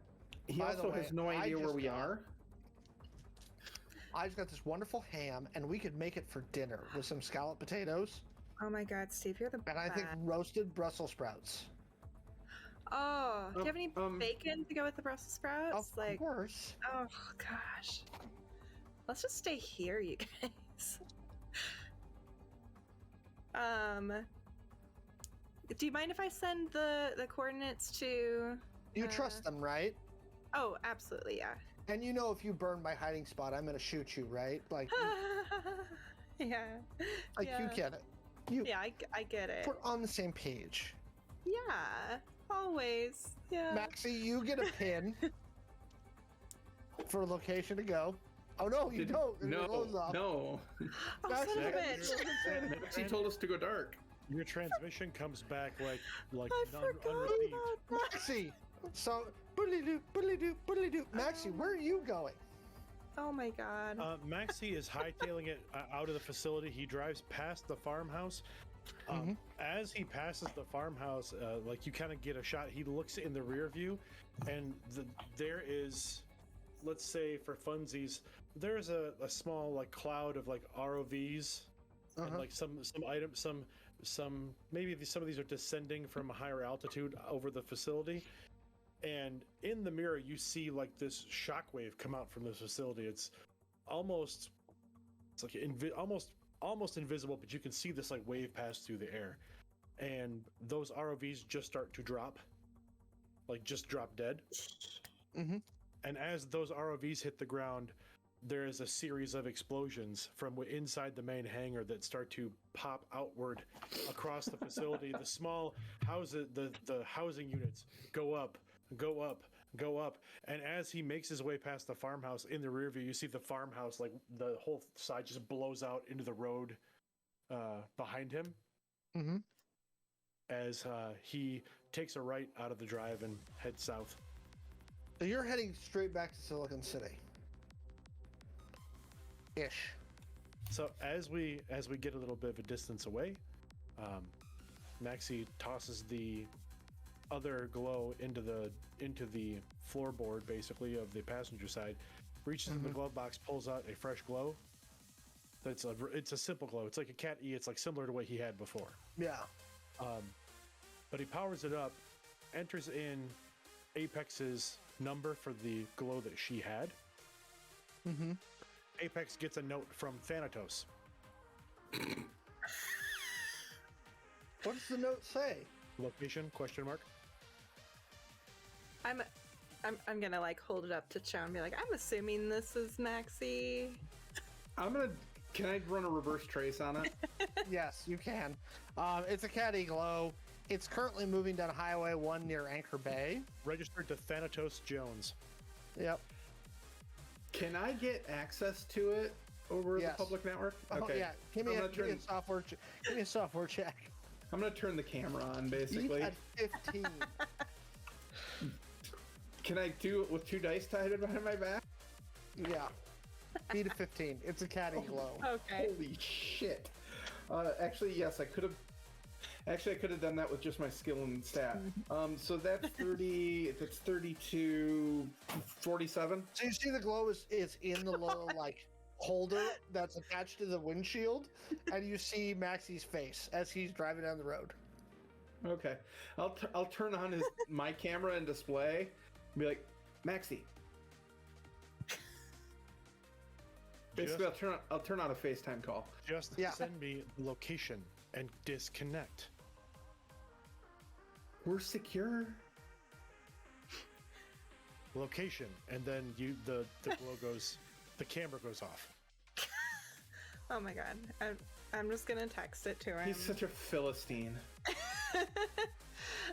He By the also way, has no I idea where just we got- are. I just got this wonderful ham, and we could make it for dinner with some scalloped potatoes, Oh my God, Steve, you're the and I think best. roasted Brussels sprouts. Oh, do you have any Um, bacon to go with the Brussels sprouts? Of course. Oh gosh. Let's just stay here, you guys. Do you mind if I send the coordinates to You trust them, right? Oh, absolutely, yeah. And you know if you burn my hiding spot, I'm gonna shoot you, right? Like, Yeah. like you Yeah. get it. You, Yeah, I get it. we're on the same page. Yeah, always. Yeah. Maxi, you get a pin for a location to go. Oh no, you don't. Your glow's off. No. Oh, Maxi, son of a Maxi- bitch. Maxi told us to go dark. Your transmission comes back like I forgot unreceived. about that. Maxi. So, boodly-doo, boodly-doo, boodly-doo. Maxi, where are you going? Oh my God. Maxi is hightailing it out of the facility. He drives past the farmhouse. As he passes the farmhouse, like you kind of get a shot. He looks in the rear view, and there is, let's say for funsies, there's a small like cloud of like ROVs, and like some items, some maybe some of these are descending from a higher altitude over the facility. And in the mirror, you see like this shockwave come out from this facility. It's like almost invisible, but you can see this like wave pass through the air. And those ROVs just start to drop, like just drop dead. And as those ROVs hit the ground, there is a series of explosions from inside the main hangar that start to pop outward across the facility. The small houses, the housing units go up, and as he makes his way past the farmhouse, in the rear view you see the farmhouse, like the whole side just blows out into the road behind him. As he takes a right out of the drive and heads south. So you're heading straight back to Silicon City. Ish. So as we get a little bit of a distance away, Maxi tosses the other glow into the floorboard, basically, of the passenger side, reaches in the glove box, pulls out a fresh glow. It's a simple glow. It's like a cat E. It's like similar to what he had before. Yeah. But he powers it up, enters in Apex's number for the glow that she had. Apex gets a note from Thanatos. What does the note say? Location? Question mark. I'm gonna like hold it up to Chow and be like, I'm assuming this is Maxi. Can I run a reverse trace on it? Yes, you can. It's a Cat E glow. It's currently moving down Highway 1 near Anchor Bay. Registered to Thanatos Jones. Yep. Can I get access to it over Yes. the public network? Oh, yeah. Give me I'm a gonna software check. I'm gonna turn the camera on, Beat basically. at 15. Can I do it with 2 dice tied behind my back? Yeah. Beat at 15. It's a Cat E glow. Okay. Holy shit! Actually, yes, I could have. Actually, I could have done that with just my skill and stat. So that's 30. That's 32, 47. So you see the glow is in the little like holder that's attached to the windshield, and you see Maxi's face as he's driving down the road. Okay, I'll turn on my camera and display, and be like, Maxi, Basically, I'll turn on a FaceTime call. Just Yeah. send me the location and disconnect. We're secure. Location, and then the glow goes, the camera goes off. Oh my god. I'm just gonna text it to him. He's such a Philistine.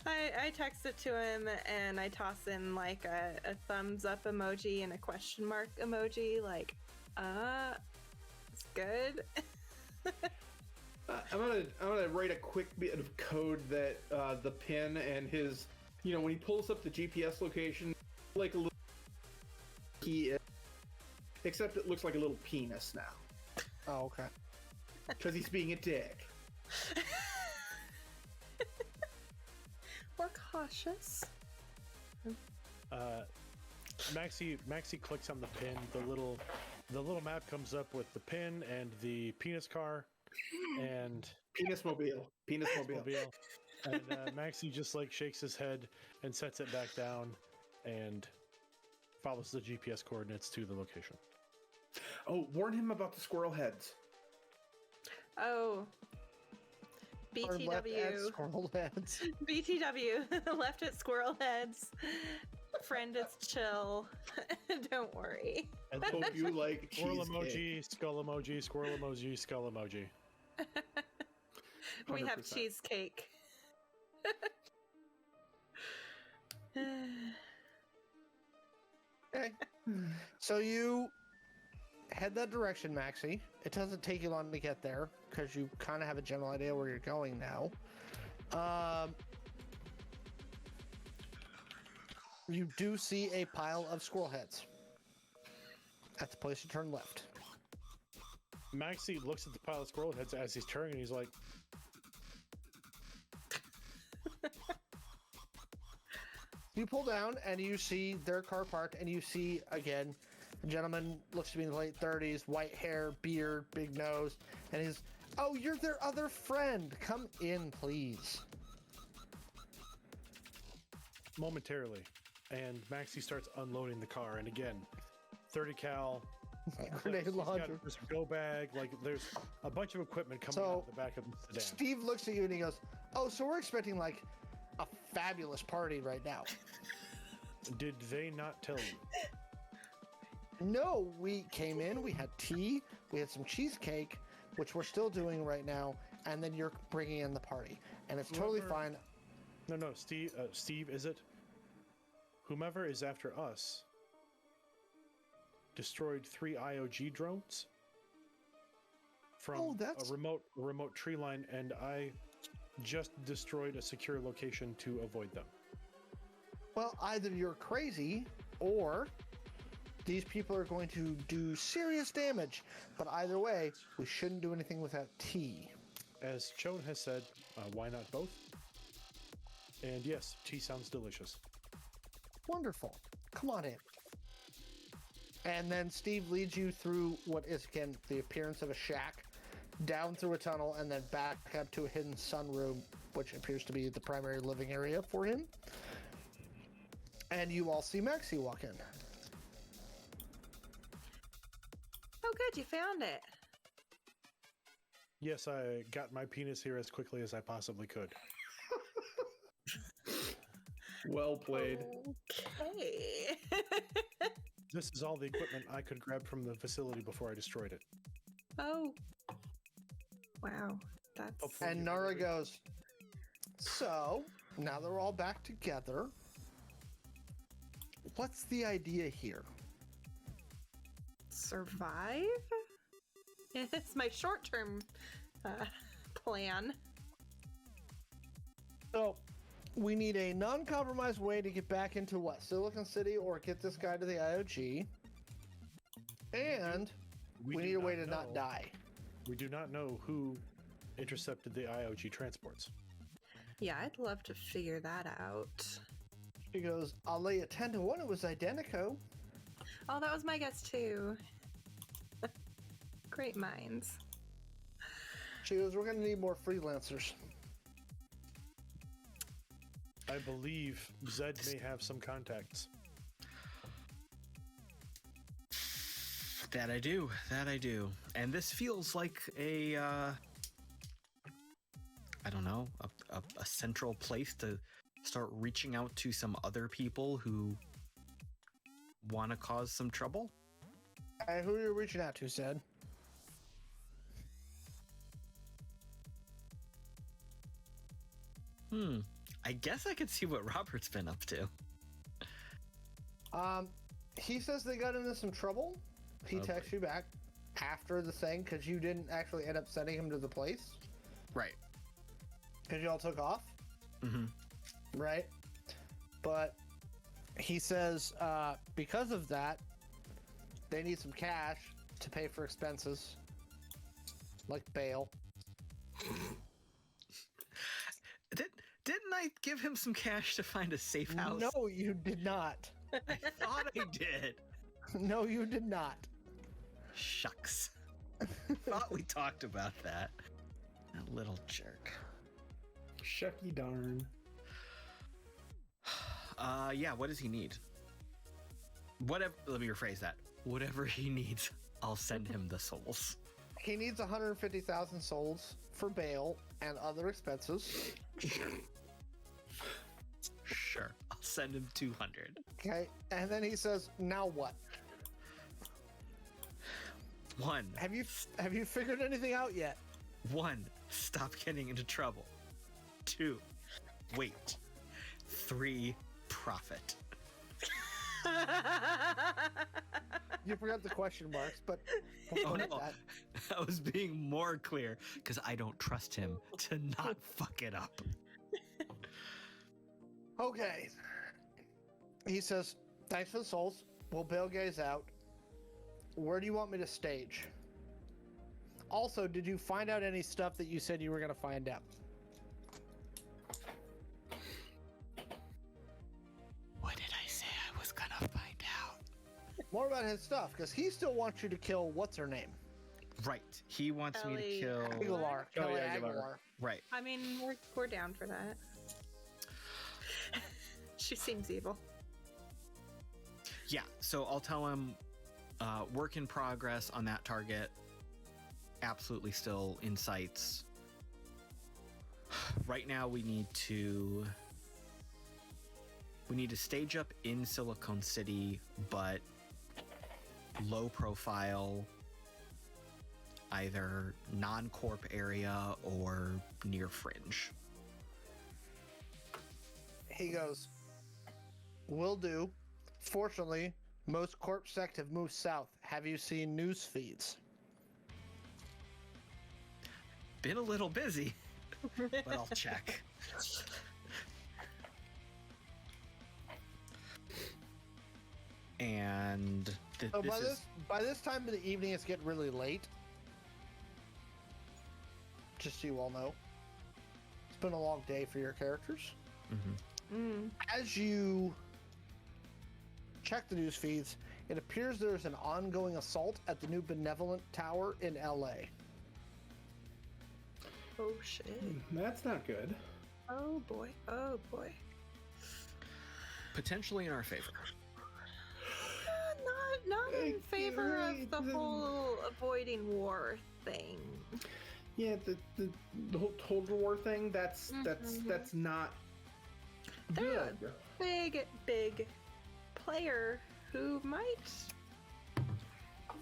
I text it to him and I toss in like a thumbs up emoji and a question mark emoji, like, it's good. I'm gonna write a quick bit of code that the pin and his, when he pulls up the GPS location, like a little key, except it looks like a little penis now Oh, okay. because he's being a dick. We're cautious. Maxi clicks on the pin. The little map comes up with the pin and the penis car and Penis mobile. mobile. And Maxi just like shakes his head and sets it back down and follows the GPS coordinates to the location. Oh, warn him about the squirrel heads. Oh. Or left at BTW. Squirrel Heads. BTW. Left at Squirrel Heads. Friend, it's chill. Don't worry. And Hope you like squirrel cheesecake. emoji, skull emoji, squirrel emoji, skull emoji. We have 100%. cheesecake. Okay. So you head that direction, Maxi. It doesn't take you long to get there because you kind of have a general idea where you're going now. You do see a pile of squirrel heads at the place you turn left. Maxi looks at the pile of squirrel heads as he's turning and he's like, You pull down and you see their car parked, and you see again, a gentleman looks to be in the late 30s, white hair, beard, big nose, and he's, "Oh, you're their other friend. Come in, please." momentarily. And Maxi starts unloading the car. And again, 30 cal. Grenade he's got launcher. this go bag. Like there's a bunch of equipment coming So, out of the back of the sedan. Steve looks at you and he goes, "Oh, so we're expecting like a fabulous party right now." Did they not tell you? No, we came in, we had tea, we had some cheesecake, which we're still doing right now, and then you're bringing in the party, and it's totally Whoever- fine. No, Steve, is it? Whomever is after us destroyed 3 IOG drones from Oh, that's- a remote tree line, and I just destroyed a secure location to avoid them. Well, either you're crazy or these people are going to do serious damage. But either way, we shouldn't do anything without tea. As Shawn has said, why not both? And yes, tea sounds delicious. Wonderful. Come on in. And then Steve leads you through what is, again, the appearance of a shack, down through a tunnel, and then back up to a hidden sunroom, which appears to be the primary living area for him. And you all see Maxi walk in. Oh, good, you found it. Yes, I got my penis here as quickly as I possibly could. Well played. Okay. This is all the equipment I could grab from the facility before I destroyed it. Oh. Wow. That's Hopefully- And Nara goes, "So, now that we're all back together, what's the idea here?" survive. It's my short-term plan. So, we need a non-compromised way to get back into what? Silicon City, or get this guy to the IOG. And we do need a way to know- not die. We do not know who intercepted the IOG transports. Yeah, I'd love to figure that out. She goes, "I'll lay a 10 to 1 it was Identico." Oh, that was my guess too. Great minds. She goes, "We're going to need more freelancers." I believe Zed may have some contacts. That I do. That I do. And this feels like a, I don't know, a central place to start reaching out to some other people who want to cause some trouble. Hey, who are you reaching out to, Zed? I guess I could see what Robert's been up to. He says they got into some trouble. He texts you back after the thing because you didn't actually end up sending him to the place. Right. Because you all took off. Mm-hmm. Right. But he says because of that, they need some cash to pay for expenses, like bail. Didn't I give him some cash to find a safe house? No, you did not. I thought I did. No, you did not. Shucks. Thought we talked about that. That little jerk. Shucky darn. Yeah, what does he need? Whatever, let me rephrase that. Whatever he needs, I'll send him the souls. He needs 150,000 souls for bail and other expenses. Sure, I'll send him 200. Okay, and then he says, "Now what? 1. Have you figured anything out yet?" 1. Stop getting into trouble. 2. Wait. 3. Profit. You forgot the question marks, but Oh no, I was being more clear because I don't trust him to not fuck it up. Okay. He says, "Thanks for the souls. We'll bail guys out. Where do you want me to stage? Also, did you find out any stuff that you said you were going to find out?" What did I say I was gonna find out? More about his stuff, because he still wants you to kill what's-her-name? Right, he wants me to Ellie kill. Aguilar. Oh, Kelly yeah, Aguilar. Aguilar. Right. I mean, we're down for that. She seems evil. Yeah, so I'll tell him work in progress on that target. Absolutely still in sights. Right now we need to stage up in Silicon City, but low profile, either non-corp area or near fringe. He goes, "Will do. Fortunately, most corp sect have moved south. Have you seen news feeds?" Been a little busy, but I'll check. And So by this time of the evening, it's getting really late. Just so you all know, it's been a long day for your characters. As you check the news feeds, it appears there's an ongoing assault at the new Benevolent Tower in LA. Oh shit. That's not good. Oh boy. Oh boy. potentially in our favor. Not in favor of the whole avoiding war thing. Yeah, the whole Total War thing. That's not They're good. a big player who might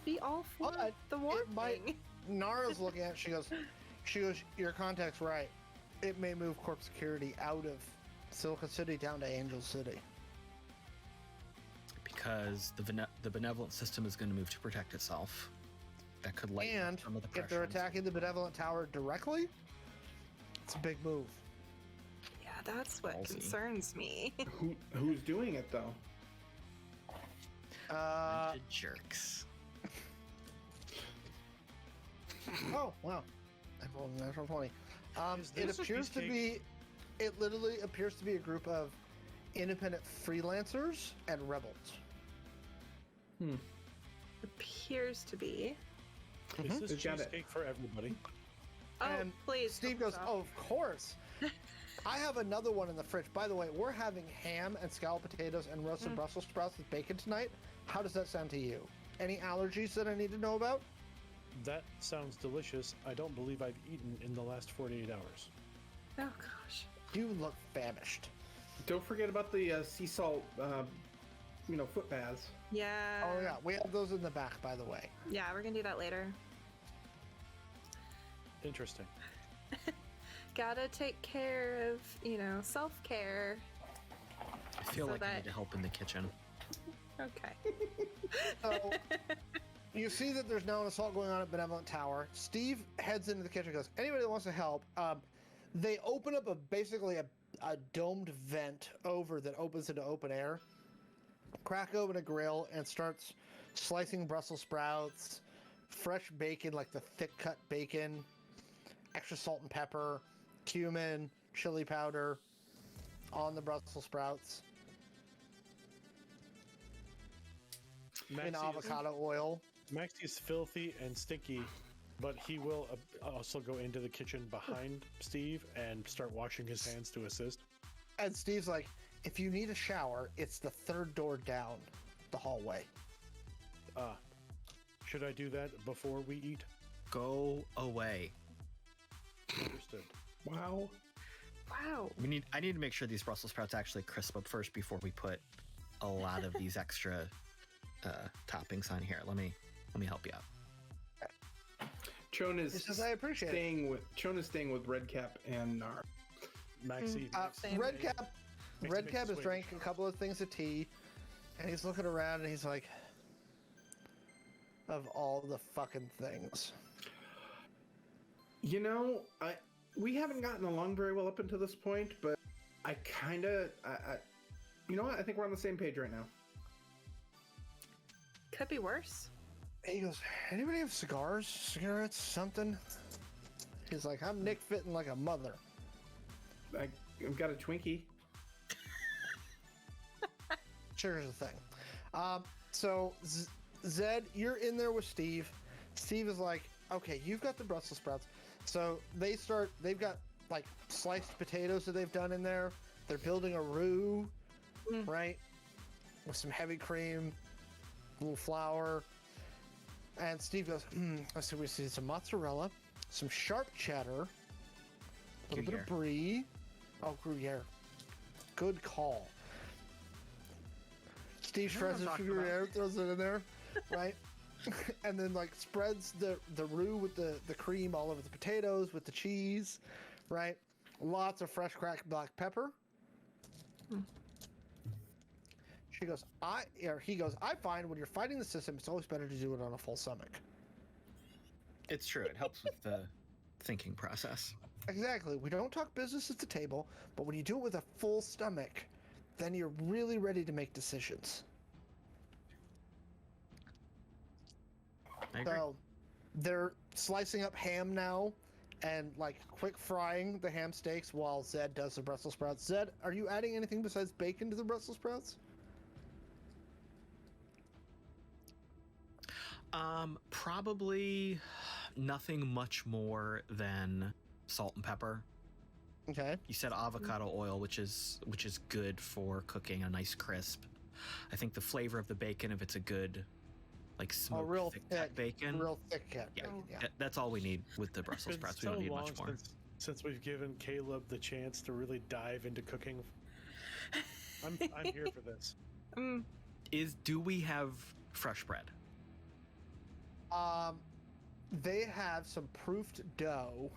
be all for the war thing. Nara's looking at it, she goes, your contact's right. It may move corp security out of Silicon City down to Angel City. Because the benevolent system is going to move to protect itself. That could lighten some of the pressure. If they're attacking the Benevolent Tower directly, it's a big move. Yeah, that's what Ballsy. concerns me. Who's doing it though? Bunch of jerks. Oh wow, I rolled a natural 20. Is It this a appears to cheesecake? be. It literally appears to be a group of independent freelancers and rebels. Appears to be. Is this We've got it. cheesecake for everybody? Oh, And please. Steve don't goes, stop. "Oh, of course." I have another one in the fridge. By the way, we're having ham and scalloped potatoes and roasted Brussels sprouts with bacon tonight. How does that sound to you? Any allergies that I need to know about? That sounds delicious. I don't believe I've eaten in the last 48 hours. Oh gosh. You look famished. Don't forget about the sea salt, foot baths. Yeah. Oh yeah, we have those in the back, by the way. Yeah, we're gonna do that later. Interesting. Gotta take care of, self-care. I feel So like I that- need to help in the kitchen. Okay. So you see that there's now an assault going on at Benevolent Tower. Steve heads into the kitchen and goes, anybody that wants to help, they open up basically a domed vent over that opens into open air, crack open a grill, and starts slicing Brussels sprouts, fresh bacon, like the thick cut bacon, extra salt and pepper, cumin, chili powder on the Brussels sprouts in avocado oil. Maxi's filthy and stinky, but he will also go into the kitchen behind Steve and start washing his hands to assist. And Steve's like, if you need a shower, it's the third door down the hallway. Should I do that before we eat? Go away. Understood. Wow. Wow. I need to make sure these Brussels sprouts actually crisp up first before we put a lot of these extra toppings on here. Let me help you out. Chon He is says, I appreciate it. Chon is staying with Redcap and Nar. Maxi. Same. Redcap Makes has the switch. drank a couple of things of tea, and he's looking around and he's like, of all the fucking things. We haven't gotten along very well up until this point, but I kind of, you know what? I think we're on the same page right now. Could be worse. He goes, anybody have cigars, cigarettes, something? He's like, I'm Nick fitting like a mother. I've got a Twinkie. Here's the thing. So Zed, you're in there with Steve. Steve is like, okay, you've got the Brussels sprouts. So they've got like sliced potatoes that they've done in there. They're building a roux, right? With some heavy cream, a little flour. And Steve goes, so we see some mozzarella, some sharp cheddar, a little bit of brie. Oh, Gruyere. Good call. Steve shreds his Gruyere, throws it in there, right? And then like spreads the roux with the cream all over the potatoes with the cheese, right? Lots of fresh cracked black pepper. He goes, I find when you're fighting the system, it's always better to do it on a full stomach. It's true. It helps with the thinking process. Exactly. We don't talk business at the table, but when you do it with a full stomach, then you're really ready to make decisions. I agree. So they're slicing up ham now and like quick frying the ham steaks while Zed does the Brussels sprouts. Zed, are you adding anything besides bacon to the Brussels sprouts? Probably nothing much more than salt and pepper. Okay. You said avocado oil, which is good for cooking a nice crisp. I think the flavor of the bacon, if it's a good, like smoked real thick thick bacon, Real thick cat yeah, bacon, yeah. that's all we need with the Brussels It's been sprouts. We don't so need long much more. since we've given Caleb the chance to really dive into cooking. I'm here for this. Do we have fresh bread? They have some proofed dough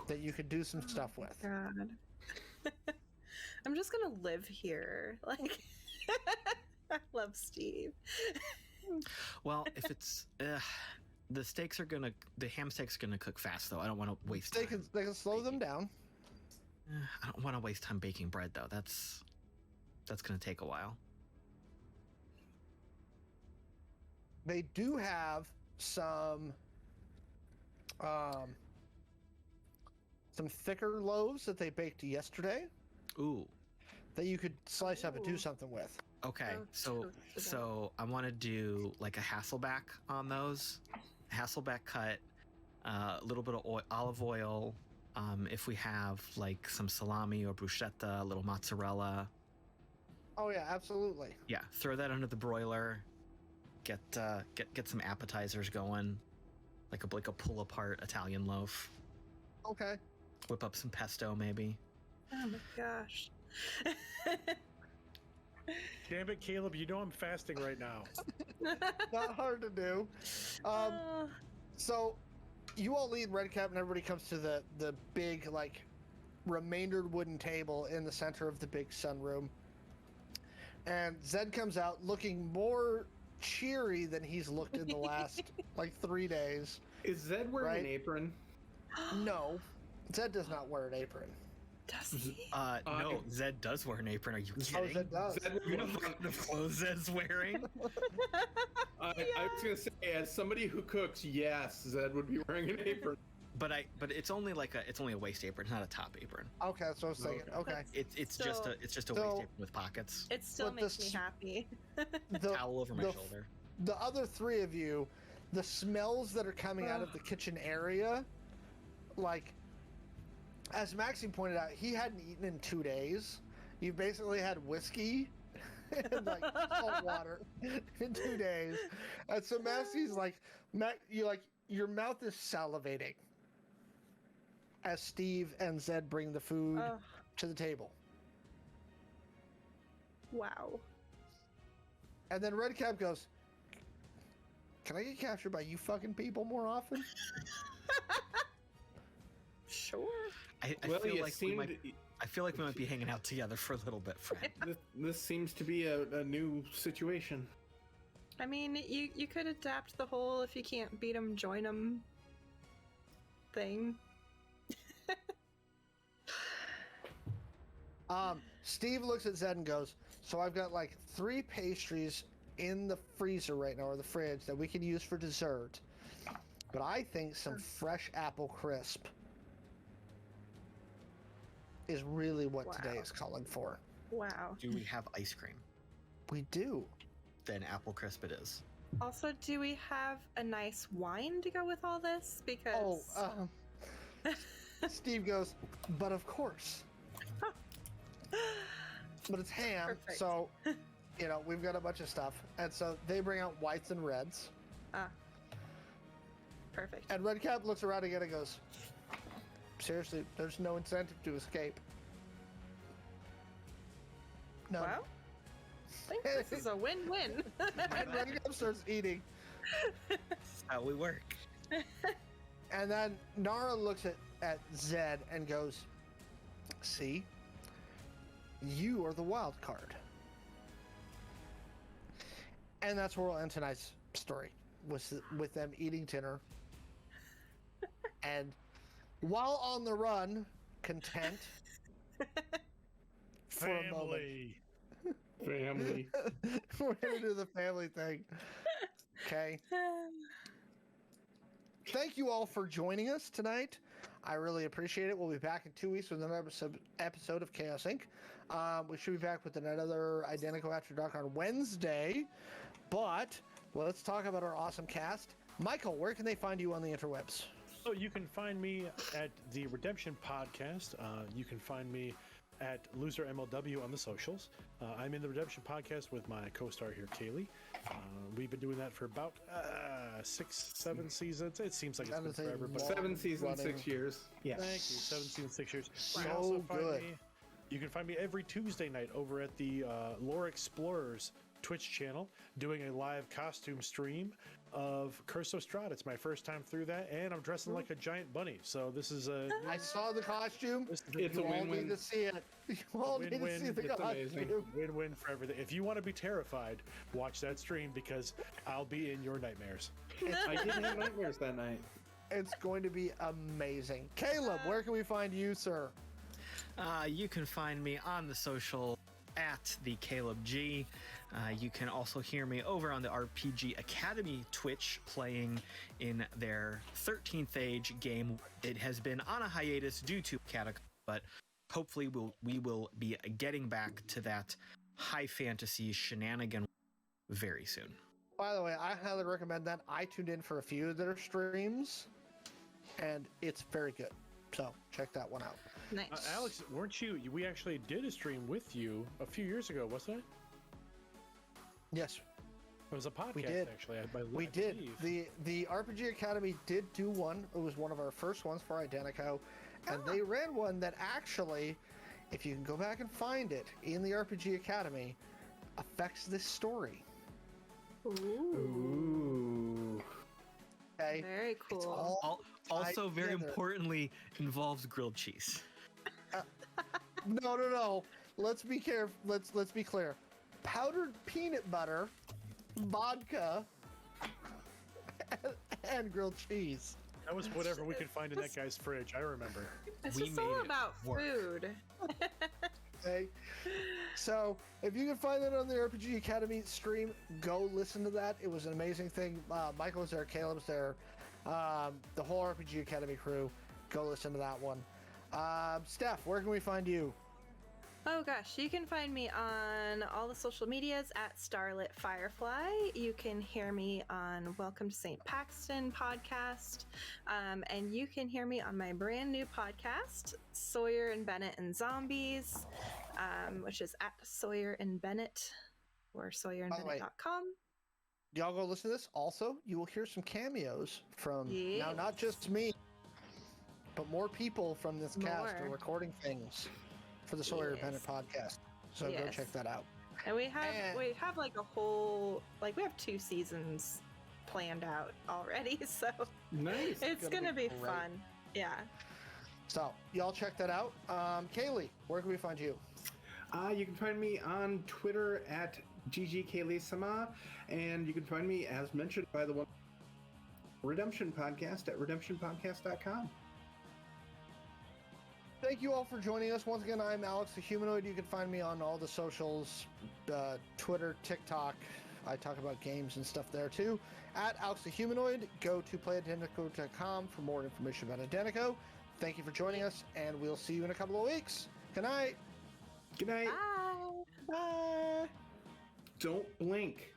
that you could do some stuff with. God. I'm just gonna live here. Like, I love Steve. Well, if it's the ham steak's gonna cook fast though. I don't want to waste They time. can slow them down. I don't want to waste time baking bread though. That's gonna take a while. They do have some thicker loaves that they baked yesterday Ooh. that you could slice up and do Ooh. something with. Okay, Oh, so toast to so I want to do like a Hasselback on those. Hasselback cut, a little bit of olive oil. If we have like some salami or bruschetta, a little mozzarella. Oh yeah, absolutely. Yeah, throw that under the broiler. get some appetizers going, like a pull apart Italian loaf. Okay. Whip up some pesto, maybe. Oh my gosh. Damn it, Caleb! You know I'm fasting right now. Not hard to do. So, you all lead Redcap, and everybody comes to the big, like, remaindered wooden table in the center of the big sunroom. And Zed comes out looking more cheery than he's looked in the last, like, 3 days. Is Zed wearing an Right? apron? No, Zed does not wear an apron. Does he? No, Zed does wear an apron. Are you Oh, kidding? Zed does. Zed would You be know the kind of clothes Zed's wearing? I was gonna say, as somebody who cooks, yes, Zed would be wearing an apron. But it's only a waist apron, not a top apron. Okay, that's what I was thinking. Okay. It's Still- just a waist apron with pockets. It still But makes the me happy. Towel over my shoulder. The other three of you, the smells that are coming out of the kitchen area, like, as Maxi pointed out, he hadn't eaten in 2 days. You basically had whiskey and like salt water in 2 days. And so Maxi's like, your mouth is salivating as Steve and Zed bring the food to the table. Wow. And then Redcap goes, "Can I get captured by you fucking people more often?" Sure. I feel like we might be hanging out together for a little bit, friend. This seems to be a new situation. I mean, you could adapt the whole if you can't beat 'em, join 'em thing. Steve looks at Zed and goes, "So I've got like 3 pastries in the freezer right now, or the fridge, that we can use for dessert. But I think some fresh apple crisp is really what today is calling for." Wow. Do we have ice cream? We do. Then apple crisp it is. Also, do we have a nice wine to go with all this? Because Steve goes, "But of course." But it's ham, Perfect. so, we've got a bunch of stuff. And so they bring out whites and reds. Perfect. And Redcap looks around again and goes, "Seriously, there's no incentive to escape." No. Well, I think this is a win-win. And Redcap starts eating. That's how we work. And then Nara looks at Zed and goes, "See? You are the wild card." And that's where we'll end tonight's story, with them eating dinner. And while on the run, content for a moment. Family. We're going to do the family thing. Okay. Thank you all for joining us tonight. I really appreciate it. We'll be back in 2 weeks with another episode of Chaos Inc. We should be back with another Identico After Dark on Wednesday. But let's talk about our awesome cast. Michael, where can they find you on the interwebs? So you can find me at the Redemption Podcast. You can find me at Loser MLW on the socials. I'm in the Redemption Podcast with my co-star here, Kaylee. We've been doing that for about 6-7 seasons. It seems like it's been forever, but 7 seasons, running. 6 years. Yeah. thank you. 7 seasons, 6 years. You can So also find good. you can find me every Tuesday night over at the Lore Explorers Twitch channel, doing a live costume stream of Curse of Strahd. It's my first time through that, and I'm dressing like a giant bunny. So this is a I saw the costume. this is It's You a all win-win. need to see it. You all need to win-win. see the It's amazing. costume. win-win for everything. If you want to be terrified, watch that stream because I'll be in your nightmares. I did have nightmares that night. It's going to be amazing. Caleb, where can we find you, sir? You can find me on the social at the Caleb G. You can also hear me over on the RPG Academy Twitch playing in their 13th Age game. It has been on a hiatus due to Catacomb, but hopefully we will be getting back to that high fantasy shenanigan very soon. By the way, I highly recommend that. I tuned in for a few of their streams, and it's very good. So check that one out. Nice. Alex, weren't you? We actually did a stream with you a few years ago, wasn't it? Yes. It was a podcast, We did. actually. We did. The RPG Academy did do one. It was one of our first ones for Identico, and they ran one that actually, if you can go back and find it in the RPG Academy, affects this story. Ooh. Okay. Very It's cool. all Also, tied very together. importantly, involves grilled cheese. No. Let's be careful. Let's be clear. Powdered peanut butter, vodka, and grilled cheese. That was whatever we could find in that guy's fridge. I remember. It's We just made all it about work. food. Okay. So if you can find that on the RPG Academy stream, go listen to that. It was an amazing thing. Michael was there, Caleb's there, the whole RPG Academy crew. Go listen to that one. Steph, where can we find you? Oh gosh, you can find me on all the social medias at Starlit Firefly. You can hear me on Welcome to St. Paxton podcast. And you can hear me on my brand new podcast, Sawyer and Bennett and Zombies, which is at Sawyer and Bennett or sawyerandbennett.com. Y'all go listen to this. Also, you will hear some cameos from now not just me, but more people from this cast are More. recording things for the Sawyer and Yes. Bennett podcast. So go Yes. check that out. And we have like a whole, like we have 2 seasons planned out already, so Nice. it's gonna be great. fun. Yeah. So y'all check that out. Kaylee, where can we find you? You can find me on Twitter at ggkaylee-sama, and you can find me, as mentioned by the one Redemption Podcast, at redemptionpodcast.com. Thank you all for joining us. Once again, I'm Alex the Humanoid. You can find me on all the socials, Twitter, TikTok. I talk about games and stuff there too. At Alex the Humanoid, go to playidentico.com for more information about Identico. Thank you for joining us, and we'll see you in a couple of weeks. Good night. Good night. Bye. Bye. Don't blink.